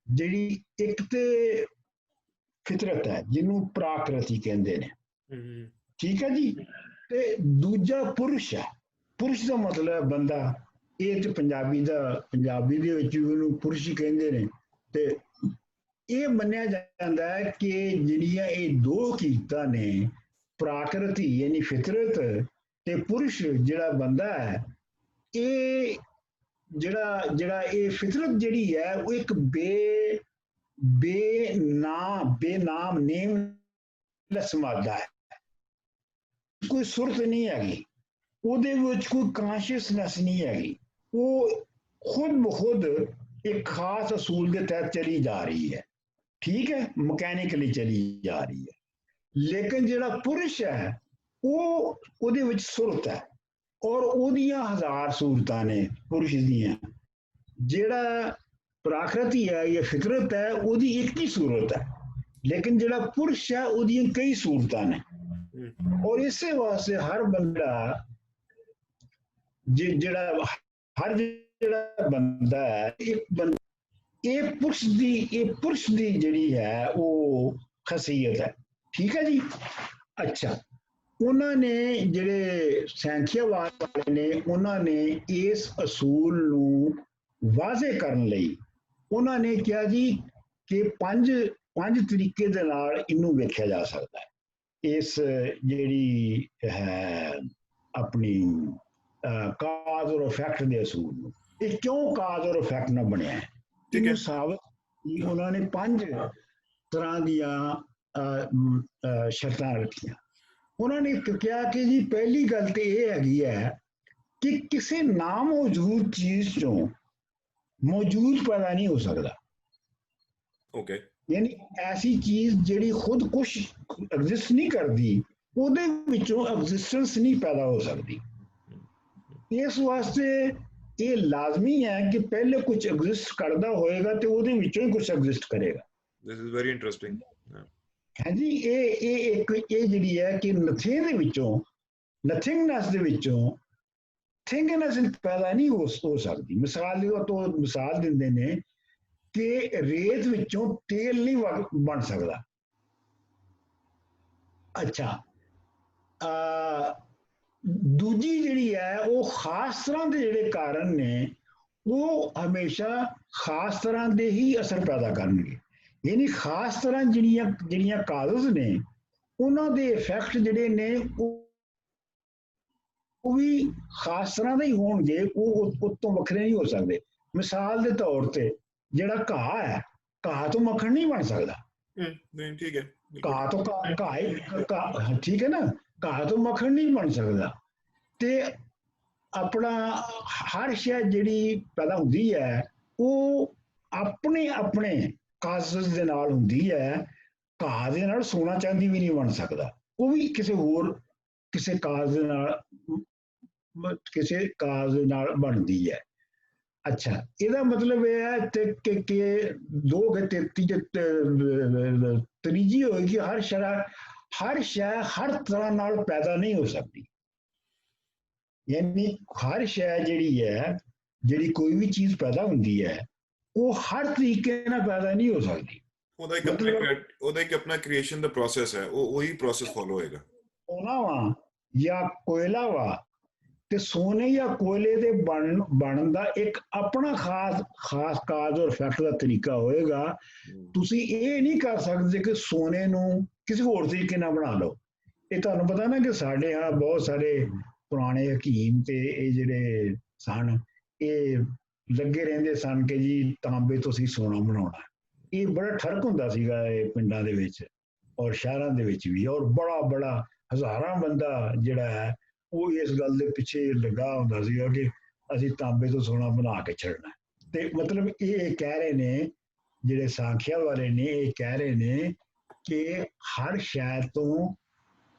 ਜਿਹੜੀ ਇੱਕ ਤੇ ਫਿਤਰਤ ਹੈ, ਜਿਹਨੂੰ ਪ੍ਰਾਕਿਰਤੀ ਕਹਿੰਦੇ ਨੇ। ਠੀਕ ਹੈ ਜੀ। ਤੇ ਦੂਜਾ ਪੁਰਸ਼ ਹੈ। ਪੁਰਸ਼ ਦਾ ਮਤਲਬ ਹੈ ਬੰਦਾ। ਇਹ ਤੇ ਪੰਜਾਬੀ ਦੇ ਵਿੱਚ ਵੀ ਉਹਨੂੰ ਪੁਰਸ਼ ਹੀ ਕਹਿੰਦੇ ਨੇ। ਤੇ ਇਹ ਮੰਨਿਆ ਜਾਂਦਾ ਹੈ ਕਿ ਜਿਹੜੀਆਂ ਇਹ ਦੋ ਹਕੀਕਤਾਂ ਨੇ, ਪ੍ਰਾਕਿਰਤੀ ਯਾਨੀ ਫਿਤਰਤ ਤੇ ਪੁਰਸ਼ ਜਿਹੜਾ ਬੰਦਾ ਹੈ, ਇਹ ਜਿਹੜਾ ਇਹ ਫਿਤਰਤ ਜਿਹੜੀ ਹੈ ਉਹ ਇੱਕ ਬੇਨਾਮ ਨੇਮਲੈਸ ਮਾਦਾ ਹੈ। ਕੋਈ ਸੁਰਤ ਨਹੀਂ ਹੈਗੀ, ਉਹਦੇ ਵਿੱਚ ਕੋਈ ਕੌਨਸ਼ੀਅਸਨੈਸ ਨਹੀਂ ਹੈਗੀ। ਉਹ ਖੁਦ ਬਖੁਦ ਇੱਕ ਖਾਸ ਅਸੂਲ ਦੇ ਤਹਿਤ ਚਲੀ ਜਾ ਰਹੀ ਹੈ। ਠੀਕ ਹੈ, ਮਕੈਨਿਕਲੀ ਚਲੀ ਜਾ ਰਹੀ ਹੈ। ਲੇਕਿਨ ਜਿਹੜਾ ਪੁਰਸ਼ ਹੈ ਉਹਦੇ ਵਿੱਚ ਸੁਰਤ ਹੈ, ਔਰ ਉਹਦੀਆਂ ਹਜ਼ਾਰ ਸੂਰਤਾਂ ਨੇ ਪੁਰਸ਼ ਦੀਆਂ। ਜਿਹੜਾ ਪ੍ਰਾਕਿਰਤੀ ਹੈ ਜਾਂ ਫਿਤਰਤ ਹੈ, ਉਹਦੀ ਇੱਕ ਹੀ ਸੂਰਤ ਹੈ, ਲੇਕਿਨ ਜਿਹੜਾ ਪੁਰਸ਼ ਹੈ ਉਹਦੀਆਂ ਕਈ ਸੂਰਤਾਂ ਨੇ। ਔਰ ਇਸੇ ਵਾਸਤੇ ਹਰ ਬੰਦਾ ਜਿਹੜਾ ਬੰਦਾ ਹੈ, ਇਹ ਪੁਰਸ਼ ਦੀ ਜਿਹੜੀ ਹੈ ਉਹ ਖਸੀਅਤ ਹੈ। ਠੀਕ ਹੈ ਜੀ। ਅੱਛਾ, ਉਹਨਾਂ ਨੇ ਜਿਹੜੇ ਸਾਂਖਿਆਵਾਦ ਵਾਲੇ ਨੇ, ਉਹਨਾਂ ਨੇ ਇਸ ਅਸੂਲ ਨੂੰ ਵਾਜ਼ੇ ਕਰਨ ਲਈ ਉਹਨਾਂ ਨੇ ਕਿਹਾ ਜੀ ਕਿ ਪੰਜ ਤਰੀਕੇ ਦੇ ਨਾਲ ਇਹਨੂੰ ਵੇਖਿਆ ਜਾ ਸਕਦਾ ਹੈ। ਇਸ ਜਿਹੜੀ ਹੈ ਆਪਣੀ ਕਾਜ਼ ਔਰ ਇਫੈਕਟ ਦੇ ਅਸੂਲ ਨੂੰ। ਇਹ ਕਿਉਂ ਕਾਜ਼ ਔਰ ਇਫੈਕਟ ਨਾਲ ਬਣਿਆ ਹੈ, ਇਹਨੂੰ ਸਾਬਤ ਉਹਨਾਂ ਨੇ 5 ਤਰ੍ਹਾਂ ਦੀਆਂ ਸ਼ਰਤਾਂ ਰੱਖੀਆਂ। ਉਹਨਾਂ ਨੇ ਕਿਹਾ ਕਿ ਜੀ ਪਹਿਲੀ ਗੱਲ ਤੇ ਇਹ ਹੈਗੀ ਹੈ ਕਿ ਕਿਸੇ ਨਾਮੌਜੂਦ ਚੀਜ਼ ਚੋਂ ਮੌਜੂਦ ਪੈਦਾ ਨਹੀਂ ਹੋ ਸਕਦਾ। ਓਕੇ। ਯਾਨੀ ਐਸੀ ਚੀਜ਼ ਜਿਹੜੀ ਖੁਦ ਕੁਛ ਐਗਜ਼ਿਸਟ ਨਹੀਂ ਕਰਦੀ, ਉਹਦੇ ਵਿੱਚੋਂ ਐਗਜ਼ਿਸਟੈਂਸ ਨਹੀਂ ਪੈਦਾ ਹੋ ਸਕਦੀ। ਇਸ ਵਾਸਤੇ ਇਹ ਲਾਜ਼ਮੀ ਹੈ ਕਿ ਪਹਿਲੇ ਕੁਝ ਐਗਜ਼ਿਸਟ ਕਰਦਾ ਹੋਏਗਾ ਤੇ ਉਹਦੇ ਵਿੱਚੋਂ ਹੀ ਕੁਝ ਐਗਜ਼ਿਸਟ ਕਰੇਗਾ। This is very interesting. ਹਾਂਜੀ, ਇਹ ਜਿਹੜੀ ਹੈ ਕਿ ਨਥਿੰਗ ਦੇ ਵਿੱਚੋਂ, ਨਥਿੰਗਨੈਸ ਦੇ ਵਿੱਚੋਂ ਥਿੰਗਨੈਸ ਪੈਦਾ ਨਹੀਂ ਹੋ ਸਕਦੀ। ਮਿਸਾਲ ਦੀ ਤੋਂ ਮਿਸਾਲ ਦਿੰਦੇ ਨੇ ਕਿ ਰੇਤ ਵਿੱਚੋਂ ਤੇਲ ਨਹੀਂ ਬਣ ਸਕਦਾ। ਅੱਛਾ, ਦੂਜੀ ਜਿਹੜੀ ਹੈ ਉਹ ਖਾਸ ਤਰ੍ਹਾਂ ਦੇ ਜਿਹੜੇ ਕਾਰਨ ਨੇ ਉਹ ਹਮੇਸ਼ਾ ਖਾਸ ਤਰ੍ਹਾਂ ਦੇ ਹੀ ਅਸਰ ਪੈਦਾ ਕਰਨਗੇ। ਯਾਨੀ ਖਾਸ ਤਰ੍ਹਾਂ ਜਿਹੜੀਆਂ ਕਾਜ਼ਜ਼ ਨੇ ਉਹਨਾਂ ਦੇ ਇਫੈਕਟ ਜਿਹੜੇ ਨੇ ਉਹ ਵੀ ਖਾਸ ਤਰ੍ਹਾਂ ਦੇ ਹੀ ਹੋਣਗੇ, ਉਹ ਤੋਂ ਵੱਖਰੇ ਨਹੀਂ ਹੋ ਸਕਦੇ। ਮਿਸਾਲ ਦੇ ਤੌਰ ਤੇ ਜਿਹੜਾ ਘਾਹ ਹੈ, ਘਾਹ ਤੋਂ ਮੱਖਣ ਨਹੀਂ ਬਣ ਸਕਦਾ। ਨਹੀਂ, ਠੀਕ ਹੈ, ਘਾਹ ਤੋਂ ਘਾਹ ਠੀਕ ਹੈ ਨਾ, ਘਾਹ ਤੋਂ ਮੱਖਣ ਨਹੀਂ ਬਣ ਸਕਦਾ। ਤੇ ਆਪਣਾ ਹਰ ਸ਼ੈ ਜਿਹੜੀ ਪੈਦਾ ਹੁੰਦੀ ਹੈ ਉਹ ਆਪਣੇ ਆਪਣੇ ਕਾਜ਼ਜ਼ ਦੇ ਨਾਲ ਹੁੰਦੀ ਹੈ। ਘਾਹ ਦੇ ਨਾਲ ਸੋਨਾ ਚਾਂਦੀ ਵੀ ਨਹੀਂ ਬਣ ਸਕਦਾ, ਉਹ ਵੀ ਕਿਸੇ ਕਾਜ਼ ਦੇ ਨਾਲ ਬਣਦੀ ਹੈ। ਅੱਛਾ, ਇਹਦਾ ਮਤਲਬ ਇਹ ਹੈ ਕਿ ਤੀਜੀ ਹੋਏਗੀ ਹਰ ਸ਼ੈ ਹਰ ਤਰ੍ਹਾਂ ਨਾਲ ਪੈਦਾ ਨਹੀਂ ਹੋ ਸਕਦੀ। ਯਾਨੀ ਹਰ ਸ਼ੈ ਜਿਹੜੀ ਕੋਈ ਵੀ ਚੀਜ਼ ਪੈਦਾ ਹੁੰਦੀ ਹੈ ਉਹ ਹਰ ਤਰੀਕੇ ਨਾਲ ਪੈਦਾ ਨਹੀਂ ਹੋ ਸਕਦੀ। ਉਹਦਾ ਇੱਕ ਆਪਣਾ ਕ੍ਰੀਏਸ਼ਨ ਦਾ ਪ੍ਰੋਸੈਸ ਹੈ, ਉਹ ਉਹੀ ਪ੍ਰੋਸੈਸ ਫੋਲੋ ਹੋਏਗਾ। ਸੋਨਾ ਵਾ ਜਾਂ ਕੋਇਲਾ ਵਾ ਤੇ ਸੋਨੇ ਜਾਂ ਕੋਇਲੇ ਦੇ ਬਣਨ ਦਾ ਇੱਕ ਆਪਣਾ ਖਾਸ ਕਾਜ਼ ਔਰ ਇਫੈਕਟ ਦਾ ਤਰੀਕਾ ਹੋਏਗਾ। ਤੁਸੀਂ ਇਹ ਨਹੀਂ ਕਰ ਸਕਦੇ ਕਿ ਸੋਨੇ ਨੂੰ ਕਿਸੇ ਹੋਰ ਤਰੀਕੇ ਨਾਲ ਬਣਾ ਲਓ। ਇਹ ਤੁਹਾਨੂੰ ਪਤਾ ਨਾ ਕਿ ਸਾਡੇ ਆ ਬਹੁਤ ਸਾਰੇ ਪੁਰਾਣੇ ਹਕੀਮ ਤੇ ਇਹ ਜਿਹੜੇ ਸਨ ਇਹ ਲੱਗੇ ਰਹਿੰਦੇ ਸਨ ਕਿ ਜੀ ਤਾਂਬੇ ਤੋਂ ਅਸੀਂ ਸੋਨਾ ਬਣਾਉਣਾ। ਇਹ ਬੜਾ ਠਰਕ ਹੁੰਦਾ ਸੀਗਾ ਇਹ ਪਿੰਡਾਂ ਦੇ ਵਿੱਚ ਔਰ ਸ਼ਹਿਰਾਂ ਦੇ ਵਿੱਚ ਵੀ, ਔਰ ਬੜਾ ਹਜ਼ਾਰਾਂ ਬੰਦਾ ਜਿਹੜਾ ਹੈ ਉਹ ਇਸ ਗੱਲ ਦੇ ਪਿੱਛੇ ਲੱਗਾ ਹੁੰਦਾ ਸੀਗਾ ਕਿ ਅਸੀਂ ਤਾਂਬੇ ਤੋਂ ਸੋਨਾ ਬਣਾ ਕੇ ਛੱਡਣਾ। ਤੇ ਮਤਲਬ ਇਹ ਕਹਿ ਰਹੇ ਨੇ ਜਿਹੜੇ ਸਾਖਿਆ ਵਾਲੇ ਨੇ, ਇਹ ਕਹਿ ਰਹੇ ਨੇ ਕਿ ਹਰ ਸ਼ੈ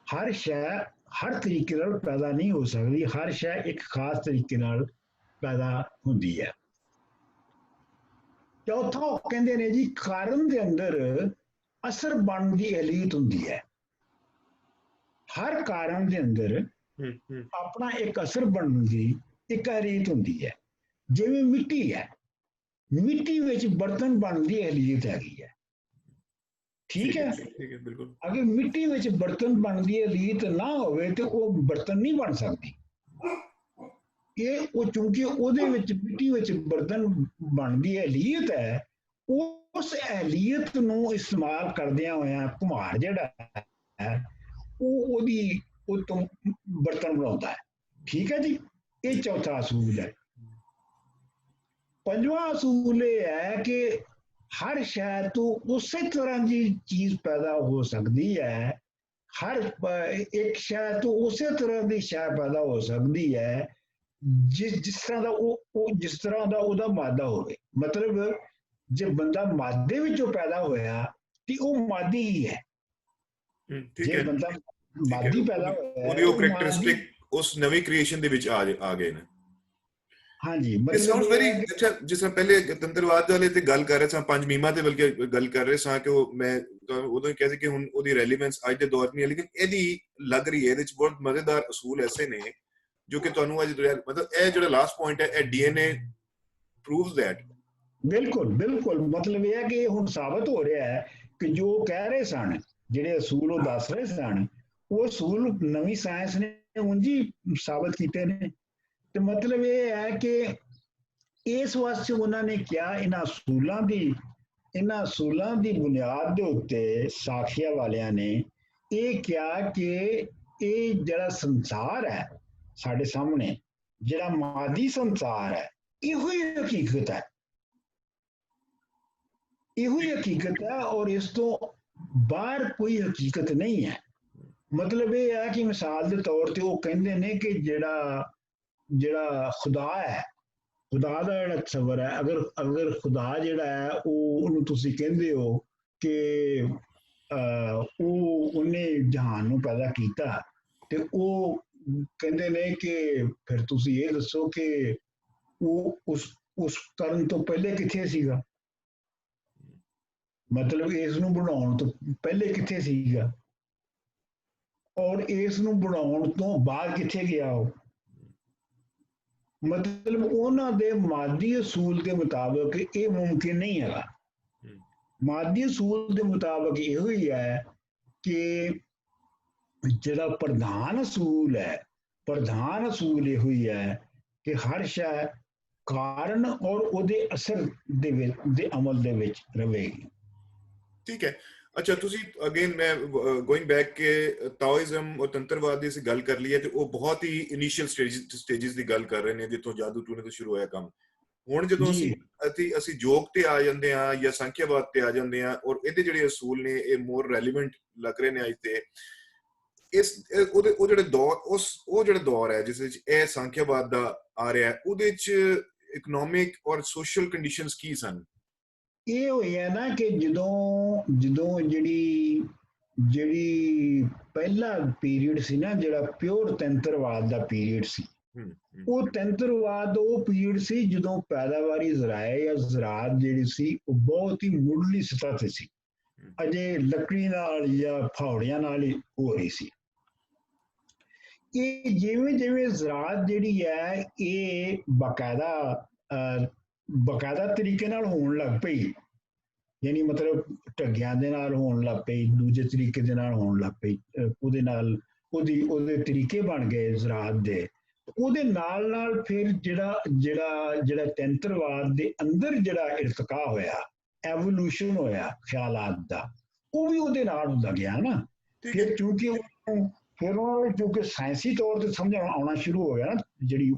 ਹਰ ਤਰੀਕੇ ਨਾਲ ਪੈਦਾ ਨਹੀਂ ਹੋ ਸਕਦੀ, ਹਰ ਸ਼ੈ ਇੱਕ ਖਾਸ ਤਰੀਕੇ ਨਾਲ ਪੈਦਾ ਹੁੰਦੀ ਹੈ। ਚੌਥਾ ਉਹ ਕਹਿੰਦੇ ਨੇ ਜੀ ਕਾਰਨ ਦੇ ਅੰਦਰ ਅਸਰ ਬਣਨ ਦੀ ਅਹਿਲੀਅਤ ਹੁੰਦੀ ਹੈ। ਹਰ ਕਾਰਨ ਦੇ ਅੰਦਰ ਆਪਣਾ ਇੱਕ ਅਸਰ ਬਣਨ ਦੀ ਇੱਕ ਅਹਿਲੀਅਤ ਹੁੰਦੀ ਹੈ। ਜਿਵੇਂ ਮਿੱਟੀ ਹੈ, ਮਿੱਟੀ ਵਿੱਚ ਬਰਤਨ ਬਣਨ ਦੀ ਅਹਿਲੀਅਤ ਹੈਗੀ ਹੈ। ਠੀਕ ਹੈ, ਬਿਲਕੁਲ। ਅਗਰ ਮਿੱਟੀ ਵਿੱਚ ਬਰਤਨ ਬਣਨ ਦੀ ਅਹਿਲੀਅਤ ਨਾ ਹੋਵੇ ਤੇ ਉਹ ਬਰਤਨ ਨਹੀਂ ਬਣ ਸਕਦੀ। ਉਹ ਚੂੰਕਿ ਉਹਦੇ ਵਿੱਚ ਮਿੱਟੀ ਵਿੱਚ ਬਰਤਨ ਬਣਨ ਦੀ ਅਹਿਲੀਅਤ ਹੈ, ਉਸ ਅਹਿਲੀਅਤ ਨੂੰ ਇਸਤੇਮਾਲ ਕਰਦਿਆਂ ਹੋਇਆਂ ਘੁਮਾਰ ਜਿਹੜਾ ਹੈ ਉਹ ਤੋਂ ਬਰਤਨ ਬਣਾਉਂਦਾ ਹੈ। ਠੀਕ ਹੈ ਜੀ, ਇਹ ਚੌਥਾ ਅਸੂਲ ਹੈ। ਪੰਜਵਾਂ ਅਸੂਲ ਇਹ ਹੈ ਕਿ ਹਰ ਸ਼ੈ ਤੋਂ ਉਸੇ ਤਰ੍ਹਾਂ ਦੀ ਚੀਜ਼ ਪੈਦਾ ਹੋ ਸਕਦੀ ਹੈ, ਹਰ ਇੱਕ ਸ਼ੈ ਤੋਂ ਉਸੇ ਤਰ੍ਹਾਂ ਦੀ ਸ਼ੈ ਪੈਦਾ ਹੋ ਸਕਦੀ ਹੈ ਜਿਸ ਤਰ੍ਹਾਂ ਦਾ ਉਹਦਾ ਮਾਦਾ ਹੋਵੇ। ਮਤਲਬ ਜੇ ਬੰਦਾ ਮਾਦੇ ਵਿੱਚੋਂ ਪੈਦਾ ਹੋਇਆ ਤੇ ਉਹ ਮਾਦੀ ਹੀ ਹੈ। ਜੇ ਬੰਦਾ ਮਾਦੀ ਪੈਦਾ ਹੋਇਆ ਉਹਦੀ ਉਹ ਕੈਰੈਕਟਰਿਸਟਿਕ ਉਸ ਨਵੀਂ ਕ੍ਰੀਏਸ਼ਨ ਦੇ ਵਿੱਚ ਆ ਗਏ ਨੇ। ਹਾਂਜੀ, ਮਤਲਬ ਸਾਊਂਡਸ ਵੈਰੀ ਅੱਛਾ। ਜਿਸ ਤਰ੍ਹਾਂ ਪਹਿਲੇ ਤੰਤਰਵਾਦ ਵਾਲੇ ਤੇ ਗੱਲ ਕਰ ਰਹੇ ਸਾਂ, ਪੰਜ ਮੀਮਾਂ ਤੇ ਬਲਕਿ ਗੱਲ ਕਰ ਰਹੇ ਸਾਂ ਕਿ ਉਹ ਮੈਂ ਉਦੋਂ ਹੀ ਕਿਹਾ ਸੀ ਕਿ ਹੁਣ ਉਹਦੀ ਰੈਲੀਵੈਂਸ ਅੱਜ ਦੇ ਦੌਰ ਨਹੀਂ ਹੈ, ਲੇਕਿਨ ਇਹਦੀ ਲੱਗ ਰਹੀ ਹੈ ਇਹਦੇ ਚ ਬਹੁਤ ਮਜ਼ੇਦਾਰ ਅਸੂਲ ਐਸੇ ਨੇ ਜੋ ਕਿ ਤੁਹਾਨੂੰ ਅੱਜ ਮਤਲਬ ਇਹ ਜਿਹੜਾ ਲਾਸਟ ਪੁਆਇੰਟ ਹੈ ਇਹ DNA ਪ੍ਰੂਵਸ ਦੈਟ। ਬਿਲਕੁਲ ਮਤਲਬ ਇਹ ਹੈ ਕਿ ਹੁਣ ਸਾਬਤ ਹੋ ਰਿਹਾ ਹੈ ਕਿ ਜੋ ਕਹਿ ਰਹੇ ਸਨ, ਜਿਹੜੇ ਅਸੂਲ ਉਹ ਦੱਸ ਰਹੇ ਸਨ, ਉਹ ਅਸੂਲ ਨਵੀਂ ਸਾਇੰਸ ਨੇ ਉਂਝ ਹੀ ਸਾਬਤ ਕੀਤੇ ਨੇ। ਤੇ ਮਤਲਬ ਇਹ ਹੈ ਕਿ ਇਸ ਵਾਸਤੇ ਉਹਨਾਂ ਨੇ ਕਿਹਾ ਇਹਨਾਂ ਅਸੂਲਾਂ ਦੀ ਬੁਨਿਆਦ ਦੇ ਉੱਤੇ ਸਾਖੀਆ ਵਾਲਿਆਂ ਨੇ ਇਹ ਕਿਹਾ ਕਿ ਇਹ ਜਿਹੜਾ ਸੰਸਾਰ ਹੈ ਸਾਡੇ ਸਾਹਮਣੇ, ਜਿਹੜਾ ਮਾਦੀ ਸੰਸਾਰ ਹੈ, ਇਹੋ ਹੀ ਹਕੀਕਤ ਹੈ, ਇਹੋ ਹੀ ਹਕੀਕਤ ਹੈ ਔਰ ਇਸ ਤੋਂ ਬਾਹਰ ਕੋਈ ਹਕੀਕਤ ਨਹੀਂ ਹੈ। ਮਤਲਬ ਇਹ ਹੈ ਕਿ ਮਿਸਾਲ ਦੇ ਤੌਰ ਤੇ ਉਹ ਕਹਿੰਦੇ ਨੇ ਕਿ ਜਿਹੜਾ ਖੁਦਾ ਹੈ, ਖੁਦਾ ਦਾ ਜਿਹੜਾ ਤਸੱਵਰ ਹੈ, ਅਗਰ ਖੁਦਾ ਜਿਹੜਾ ਹੈ ਉਹਨੂੰ ਤੁਸੀਂ ਕਹਿੰਦੇ ਹੋ ਕਿ ਉਹਨੇ ਜਹਾਨ ਨੂੰ ਪੈਦਾ ਕੀਤਾ, ਤੇ ਉਹ ਕਹਿੰਦੇ ਨੇ ਕਿ ਫਿਰ ਤੁਸੀਂ ਇਹ ਦੱਸੋ ਕਿ ਉਹ ਉਸ ਕਰਨ ਤੋਂ ਪਹਿਲੇ ਕਿੱਥੇ ਸੀਗਾ, ਮਤਲਬ ਇਸ ਨੂੰ ਬਣਾਉਣ ਤੋਂ ਪਹਿਲੇ ਕਿੱਥੇ ਸੀਗਾ ਔਰ ਇਸ ਨੂੰ ਬਣਾਉਣ ਤੋਂ ਬਾਅਦ ਕਿੱਥੇ ਗਿਆ ਉਹ। ਮਤਲਬ ਉਹਨਾਂ ਦੇ ਮਾਦੀ ਅਸੂਲ ਦੇ ਮੁਤਾਬਕ ਇਹ ਮੁਮਕਿਨ ਨਹੀਂ ਹੈਗਾ। ਮਾਦੀ ਅਸੂਲ ਦੇ ਮੁਤਾਬਕ ਇਹੋ ਹੀ ਹੈ ਕਿ ਜਿਹੜਾ ਪ੍ਰਧਾਨ ਅਸੂਲ ਇਹੋ ਹੀ ਹੈ ਕਿ ਹਰ ਸ਼ੈ ਕਾਰਨ ਔਰ ਉਹਦੇ ਅਸਰ ਦੇ ਅਮਲ ਦੇ ਵਿੱਚ ਰਵੇਗੀ। ਠੀਕ ਹੈ। ਅੱਛਾ, ਤੁਸੀਂ ਅਗੇਨ ਮੈਂ ਗੋਇੰਗ ਬੈਕ ਕਿ ਤਾਓਇਜ਼ਮ ਔਰ ਤੰਤਰਵਾਦ ਦੀ ਅਸੀਂ ਗੱਲ ਕਰ ਲਈ ਹੈ ਤੇ ਉਹ ਬਹੁਤ ਹੀ ਇਨੀਸ਼ੀਅਲ ਸਟੇਜਸ ਦੀ ਗੱਲ ਕਰ ਰਹੇ ਨੇ ਜਿੱਥੋਂ ਜਾਦੂ ਟੂਣੇ ਤੋਂ ਸ਼ੁਰੂ ਹੋਇਆ ਕੰਮ। ਹੁਣ ਜਦੋਂ ਅਸੀਂ ਯੋਗ ਤੇ ਆ ਜਾਂਦੇ ਆ ਜਾਂ ਸੰਖਿਆਵਾਦ ਤੇ ਆ ਜਾਂਦੇ ਆ ਔਰ ਇਹਦੇ ਜਿਹੜੇ ਅਸੂਲ ਨੇ ਇਹ ਮੋਰ ਰੈਲੀਵੈਂਟ ਲੱਗ ਰਹੇ ਨੇ ਅੱਜ ਤੇ ਉਹ ਜਿਹੜਾ ਦੌਰ ਹੈ ਜਿਸ ਵਿੱਚ ਇਹ ਸੰਖਿਆਵਾਦ ਦਾ ਆ ਰਿਹਾ ਉਹਦੇ ਚ ਇਕਨੋਮਿਕ ਔਰ ਸੋਸ਼ਲ ਕੰਡੀਸ਼ਨਸ ਕੀ ਸਨ? ਇਹ ਹੋਇਆ ਨਾ ਕਿ ਜਦੋਂ ਜਿਹੜੀ ਪਹਿਲਾ ਪੀਰੀਅਡ ਸੀ ਨਾ, ਜਿਹੜਾ ਪਿਓਰ ਤੰਤਰਵਾਦ ਦਾ ਪੀਰੀਅਡ ਸੀ, ਉਹ ਤੰਤਰਵਾਦ ਉਹ ਪੀਰੀਅਡ ਸੀ ਜਦੋਂ ਪੈਦਾਵਾਰੀ ਜ਼ਰਾਏ ਜਾਂ ਜ਼ਰਾਤ ਜਿਹੜੀ ਸੀ ਉਹ ਬਹੁਤ ਹੀ ਮੁੱਢਲੀ ਸਤਹ ਤੇ ਸੀ, ਅਜੇ ਲੱਕੜੀ ਨਾਲ ਜਾਂ ਫਾਉੜਿਆਂ ਨਾਲ ਹੀ ਹੋ ਰਹੀ ਸੀ। ਇਹ ਜਿਵੇਂ ਜ਼ਰਾਤ ਜਿਹੜੀ ਹੈ ਇਹ ਬਕਾਇਦਾ ਤਰੀਕੇ ਨਾਲ ਹੋਣ ਲੱਗ ਪਈ, ਯਾਨੀ ਮਤਲਬ ਢੱਗਿਆਂ ਦੇ ਨਾਲ ਹੋਣ ਲੱਗ ਪਈ, ਦੂਜੇ ਤਰੀਕੇ ਦੇ ਨਾਲ ਹੋਣ ਲੱਗ ਪਈ, ਉਹਦੇ ਨਾਲ ਉਹਦੇ ਤਰੀਕੇ ਬਣ ਗਏ ਜ਼ਰਾਤ ਦੇ। ਉਹਦੇ ਨਾਲ ਫਿਰ ਜਿਹੜਾ ਤੰਤਰਵਾਦ ਦੇ ਅੰਦਰ ਜਿਹੜਾ ਇਰਤਕਾ ਹੋਇਆ, ਐਵੋਲੂਸ਼ਨ ਹੋਇਆ ਖਿਆਲਾਤ ਦਾ, ਉਹ ਵੀ ਉਹਦੇ ਨਾਲ ਹੁੰਦਾ ਗਿਆ ਨਾ। ਫਿਰ ਕਿਉਂਕਿ ਸਾਇੰਸੀ ਤੌਰ ਤੇ ਸਮਝ ਆਉਣਾ ਸ਼ੁਰੂ ਹੋ ਗਿਆ ਨਾ, ਜਿਹੜੀ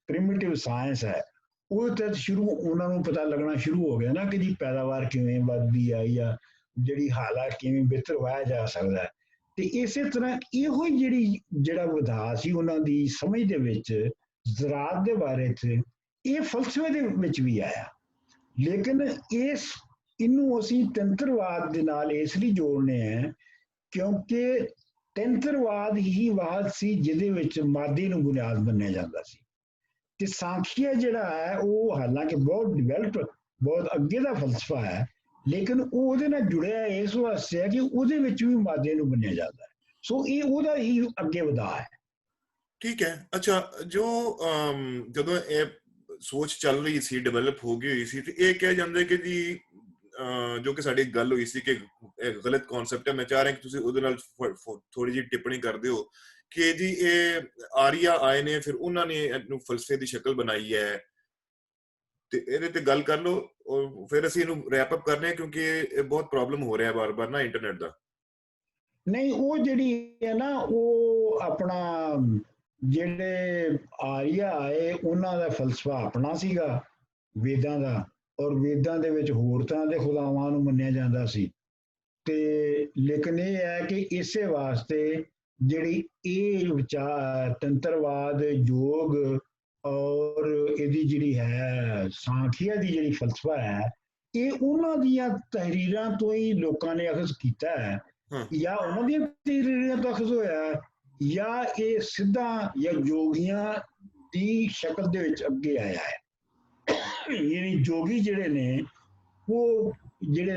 ਪ੍ਰਿਮਿਟਿਵ ਸਾਇੰਸ ਹੈ ਉਹ ਤੇ ਉਹਨਾਂ ਨੂੰ ਪਤਾ ਲੱਗਣਾ ਸ਼ੁਰੂ ਹੋ ਗਿਆ ਨਾ ਕਿ ਜੀ ਪੈਦਾਵਾਰ ਕਿਵੇਂ ਵੱਧਦੀ ਆ ਜਾਂ ਜਿਹੜੀ ਹਾਲਾਤ ਕਿਵੇਂ ਬਿਹਤਰ ਹੋਇਆ ਜਾ ਸਕਦਾ ਹੈ। ਤੇ ਇਸੇ ਤਰ੍ਹਾਂ ਇਹੋ ਹੀ ਜਿਹੜਾ ਵਧਾ ਸੀ ਉਹਨਾਂ ਦੀ ਸਮਝ ਦੇ ਵਿੱਚ ਜ਼ਰਾਤ ਦੇ ਬਾਰੇ 'ਚ, ਇਹ ਫਲਸਫੇ ਦੇ ਵਿੱਚ ਵੀ ਆਇਆ। ਲੇਕਿਨ ਇਹਨੂੰ ਅਸੀਂ ਤੰਤਰਵਾਦ ਦੇ ਨਾਲ ਇਸ ਲਈ ਜੋੜਨੇ ਆ ਕਿਉਂਕਿ ਤੰਤਰਵਾਦ ਹੀ ਵਾਦ ਸੀ ਜਿਹਦੇ ਵਿੱਚ ਮਾਦੇ ਨੂੰ ਬੁਨਿਆਦ ਮੰਨਿਆ ਜਾਂਦਾ ਸੀ, ਤੇ ਸਾਂਖੀਆ ਜਿਹੜਾ ਹੈ ਉਹ ਹਾਲਾਂਕਿ ਬਹੁਤ ਡਿਵੈਲਪ, ਬਹੁਤ ਅੱਗੇ ਦਾ ਫਲਸਫਾ ਹੈ, ਲੇਕਿਨ ਉਹ ਉਹਦੇ ਨਾਲ ਜੁੜਿਆ ਇਸ ਵਾਸਤੇ ਹੈ ਕਿ ਉਹਦੇ ਵਿੱਚ ਵੀ ਮਾਦੇ ਨੂੰ ਮੰਨਿਆ ਜਾਂਦਾ ਹੈ। ਸੋ ਇਹ ਉਹਦਾ ਹੀ ਅੱਗੇ ਵਧਾ ਹੈ। ਠੀਕ ਹੈ। ਅੱਛਾ, ਜਦੋਂ ਇਹ ਸੋਚ ਚੱਲ ਰਹੀ ਸੀ, ਡਿਵੈਲਪ ਹੋ ਗਈ ਹੋਈ ਸੀ, ਤੇ ਇਹ ਕਿਹਾ ਜਾਂਦਾ ਕਿ ਜੀ ਜੋ ਕਿ ਸਾਡੀ ਗੱਲ ਹੋਈ ਸੀ ਕਿ ਇਹ ਗਲਤ ਕਨਸੈਪਟ ਹੈ, ਮੈਂ ਚਾਹ ਰਿਹਾ ਕਿ ਤੁਸੀਂ ਉਹਦੇ ਨਾਲ ਥੋੜੀ ਜਿਹੀ ਟਿੱਪਣੀ ਕਰ ਦਿਓ ਕਿ ਜੀ ਇਹ ਆਰੀਆ ਆਏ ਨੇ, ਫਿਰ ਉਹਨਾਂ ਨੇ ਇਹਨੂੰ ਫਲਸਫੇ ਦੀ ਸ਼ਕਲ ਬਣਾਈ ਹੈ, ਤੇ ਇਹਦੇ ਤੇ ਗੱਲ ਕਰ ਲਓ ਔਰ ਫਿਰ ਅਸੀਂ ਇਹਨੂੰ ਰੈਪ ਅਪ ਕਰਨੇ, ਕਿਉਂਕਿ ਇਹ ਬਹੁਤ ਪ੍ਰੋਬਲਮ ਹੋ ਰਿਹਾ ਬਾਰ-ਬਾਰ ਨਾ ਇੰਟਰਨੈਟ ਦਾ। ਨਹੀਂ, ਉਹ ਜਿਹੜੀ ਹੈ ਨਾ, ਉਹ ਆਪਣਾ ਜਿਹੜੇ ਆਰੀਆ ਆਏ ਉਹਨਾਂ ਦਾ ਫਲਸਫਾ ਆਪਣਾ ਸੀਗਾ ਵੇਦਾਂ ਦਾ, ਔਰ ਵੇਦਾਂ ਦੇ ਵਿੱਚ ਹੋਰ ਤਰ੍ਹਾਂ ਦੇ ਖੁਦਾਵਾਂ ਨੂੰ ਮੰਨਿਆ ਜਾਂਦਾ ਸੀ। ਤੇ ਲੇਕਿਨ ਇਹ ਹੈ ਕਿ ਇਸੇ ਵਾਸਤੇ ਜਿਹੜੀ ਇਹ ਵਿਚਾਰ ਤੰਤਰਵਾਦ, ਯੋਗ ਔਰ ਇਹਦੀ ਜਿਹੜੀ ਹੈ ਸਾਂਖੀਆ ਦੀ ਜਿਹੜੀ ਫਲਸਫਾ ਹੈ, ਇਹ ਉਹਨਾਂ ਦੀਆਂ ਤਹਿਰੀਰਾਂ ਤੋਂ ਹੀ ਲੋਕਾਂ ਨੇ ਅਖਜ਼ ਕੀਤਾ ਹੈ, ਜਾਂ ਉਹਨਾਂ ਦੀਆਂ ਤਹਿਰੀਰਾਂ ਤੋਂ ਅਖਜ਼ ਹੋਇਆ, ਜਾਂ ਇਹ ਸਿੱਧਾ ਜਾਂ ਯੋਗੀਆਂ ਦੀ ਸ਼ਕਲ ਦੇ ਵਿੱਚ ਅੱਗੇ ਆਇਆ ਹੈ। ਯਾਨੀ ਯੋਗੀ ਜਿਹੜੇ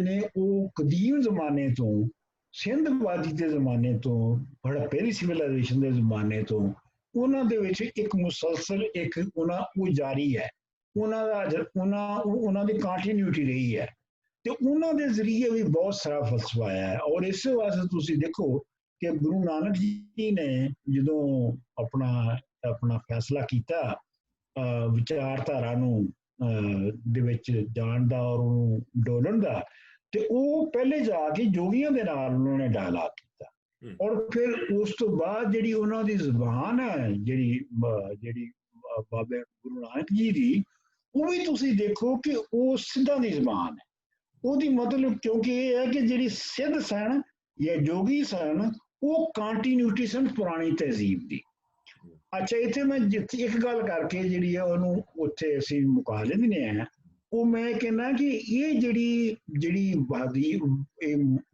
ਨੇ ਉਹ ਕਦੀਮ ਜ਼ਮਾਨੇ ਤੋਂ, ਸਿੰਧਵਾਦੀ ਦੇ ਜ਼ਮਾਨੇ ਤੋਂ, ਹੜੱਪੇ ਦੀ ਸਿਵਲਾਈਜੇਸ਼ਨ ਦੇ ਜ਼ਮਾਨੇ ਤੋਂ ਉਹਨਾਂ ਦੇ ਵਿੱਚ ਇੱਕ ਮੁਸਲਸਲ ਉਹ ਜਾਰੀ ਹੈ, ਉਹਨਾਂ ਦੀ ਕੰਟੀਨਿਊਟੀ ਰਹੀ ਹੈ, ਤੇ ਉਹਨਾਂ ਦੇ ਜ਼ਰੀਏ ਵੀ ਬਹੁਤ ਸਾਰਾ ਫਲਸਫਾ ਆਇਆ ਹੈ। ਔਰ ਇਸ ਵਾਸਤੇ ਤੁਸੀਂ ਦੇਖੋ ਕਿ ਗੁਰੂ ਨਾਨਕ ਜੀ ਨੇ ਜਦੋਂ ਆਪਣਾ ਫੈਸਲਾ ਕੀਤਾ ਵਿਚਾਰਧਾਰਾ ਨੂੰ ਦੇ ਵਿੱਚ ਜਾਣ ਦਾ ਔਰ ਉਹਨੂੰ ਡੋਲਣ ਦਾ, ਤੇ ਉਹ ਪਹਿਲੇ ਜਾ ਕੇ ਜੋਗੀਆਂ ਦੇ ਨਾਲ ਉਹਨਾਂ ਨੇ ਡਾਇਲਾਗ ਕੀਤਾ, ਔਰ ਫਿਰ ਉਸ ਤੋਂ ਬਾਅਦ ਜਿਹੜੀ ਉਹਨਾਂ ਦੀ ਜ਼ੁਬਾਨ ਹੈ, ਜਿਹੜੀ ਬਾਬੇ ਗੁਰੂ ਨਾਨਕ ਜੀ ਦੀ, ਉਹ ਵੀ ਤੁਸੀਂ ਦੇਖੋ ਕਿ ਉਹ ਸਿੱਧਾਂ ਦੀ ਜ਼ੁਬਾਨ ਹੈ ਉਹਦੀ। ਮਤਲਬ ਕਿਉਂਕਿ ਇਹ ਹੈ ਕਿ ਜਿਹੜੀ ਸਿੱਧ ਸਨ ਜਾਂ ਜੋਗੀ ਸਨ, ਉਹ ਕੰਟੀਨਿਊਟੀ ਸਨ ਪੁਰਾਣੀ ਤਹਿਜ਼ੀਬ ਦੀ। ਅੱਛਾ, ਇੱਥੇ ਮੈਂ ਇੱਕ ਗੱਲ ਕਰਕੇ ਜਿਹੜੀ ਹੈ ਉਹਨੂੰ ਉੱਥੇ ਅਸੀਂ ਮੁਕਾ ਲੈਂਦੇ ਹਾਂ। ਉਹ ਮੈਂ ਕਹਿੰਦਾ ਕਿ ਇਹ ਜਿਹੜੀ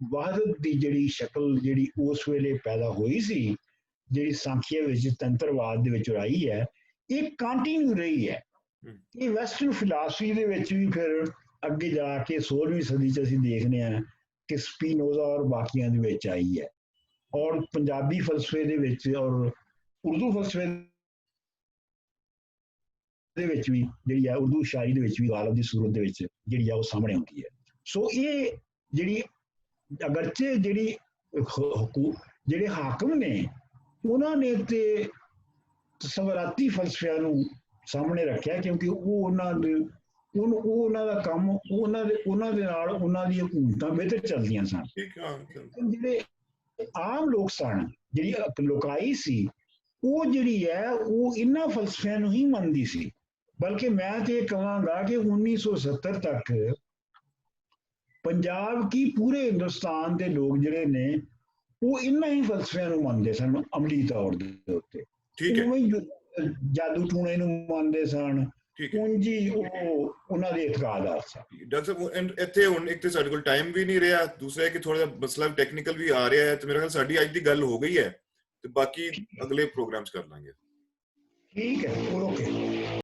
ਵਹਾਦਤ ਦੀ ਜਿਹੜੀ ਸ਼ਕਲ ਜਿਹੜੀ ਉਸ ਵੇਲੇ ਪੈਦਾ ਹੋਈ ਸੀ, ਜਿਹੜੀ ਸਾਂਖੀਆ ਵਿੱਚ ਤੰਤਰਵਾਦ ਦੇ ਵਿੱਚ ਆਈ ਹੈ, ਇਹ ਕੰਟੀਨਿਊ ਰਹੀ ਹੈ। ਇਹ ਵੈਸਟਰਨ ਫਿਲਾਸਫੀ ਦੇ ਵਿੱਚ ਵੀ ਫਿਰ ਅੱਗੇ ਜਾ ਕੇ 16ਵੀਂ ਸਦੀ 'ਚ ਅਸੀਂ ਦੇਖਦੇ ਹਾਂ ਕਿ ਸਪੀਨੋਜ਼ਾ ਔਰ ਬਾਕੀਆਂ ਦੇ ਵਿੱਚ ਆਈ ਹੈ, ਔਰ ਪੰਜਾਬੀ ਫਲਸਫੇ ਦੇ ਵਿੱਚ ਔਰ ਉਰਦੂ ਫਲਸਫੇ ਦੇ ਵਿੱਚ ਵੀ ਜਿਹੜੀ ਆ ਉਰਦੂ ਸ਼ਾਇਰੀ ਦੇ ਵਿੱਚ ਵੀ ਗਾਲਬ ਦੀ ਸੂਰਤ ਦੇ ਵਿੱਚ ਜਿਹੜੀ ਆ ਉਹ ਸਾਹਮਣੇ ਆਉਂਦੀ ਹੈ। ਸੋ ਇਹ ਜਿਹੜੀ ਅਗਰਚੇ ਜਿਹੜੀ ਜਿਹੜੇ ਹਾਕਮ ਨੇ ਉਹਨਾਂ ਨੇ ਤੇ ਤਸਵਰਾਤੀ ਫਲਸਫਿਆਂ ਨੂੰ ਸਾਹਮਣੇ ਰੱਖਿਆ, ਕਿਉਂਕਿ ਉਹ ਉਹਨਾਂ ਦਾ ਕੰਮ ਉਹਨਾਂ ਦੇ ਨਾਲ ਉਹਨਾਂ ਦੀਆਂ ਹਕੂਮਤਾਂ ਬਿਹਤਰ ਚੱਲਦੀਆਂ ਸਨ। ਜਿਹੜੇ ਆਮ ਲੋਕ ਸਨ, ਜਿਹੜੀ ਲੋਕਾਈ ਸੀ, ਉਹ ਜਿਹੜੀ ਹੈ ਉਹ ਇਹਨਾਂ ਫਲਸਫਿਆਂ ਨੂੰ ਹੀ ਮੰਨਦੀ ਸੀ। ਬਲਕਿ ਮੈਂ ਤੇ ਇਹ ਕਹਾਂਗਾ ਕਿ 1970 ਤੱਕ ਪੰਜਾਬ ਕੀ ਪੂਰੇ ਹਿੰਦੁਸਤਾਨ ਦੇ ਲੋਕ ਜਿਹੜੇ ਨੇ ਉਹ ਇਹਨਾਂ ਹੀ ਫਲਸਫਿਆਂ ਨੂੰ ਮੰਨਦੇ ਸਨ ਅਮਲੀ ਤੌਰ ਦੇ ਉੱਤੇ। ਜਾਦੂ ਟੂਣੇ ਨੂੰ ਮੰਨਦੇ ਸਨ, ਉਂਝ ਉਹ ਉਹਨਾਂ ਦੇ ਇਤਕਾਦਾਤ ਸਨ। ਡਾਕਟਰ ਸਾਹਿਬ ਇੱਥੇ ਹੁਣ ਇੱਕ ਤੇ ਸਾਡੇ ਕੋਲ ਟਾਈਮ ਵੀ ਨਹੀਂ ਰਿਹਾ, ਦੂਸਰਾ ਕਿ ਥੋੜਾ ਜਿਹਾ ਮਸਲਾ ਟੈਕਨੀਕਲ ਵੀ ਆ ਰਿਹਾ ਹੈ, ਤੇ ਮੇਰੇ ਖਿਆਲ ਸਾਡੀ ਅੱਜ ਦੀ ਗੱਲ ਹੋ ਗਈ ਹੈ, ਤੇ ਬਾਕੀ ਅਗਲੇ ਪ੍ਰੋਗਰਾਮਸ ਕਰ ਲਾਂਗੇ। ਠੀਕ ਹੈ, ਓਕੇ।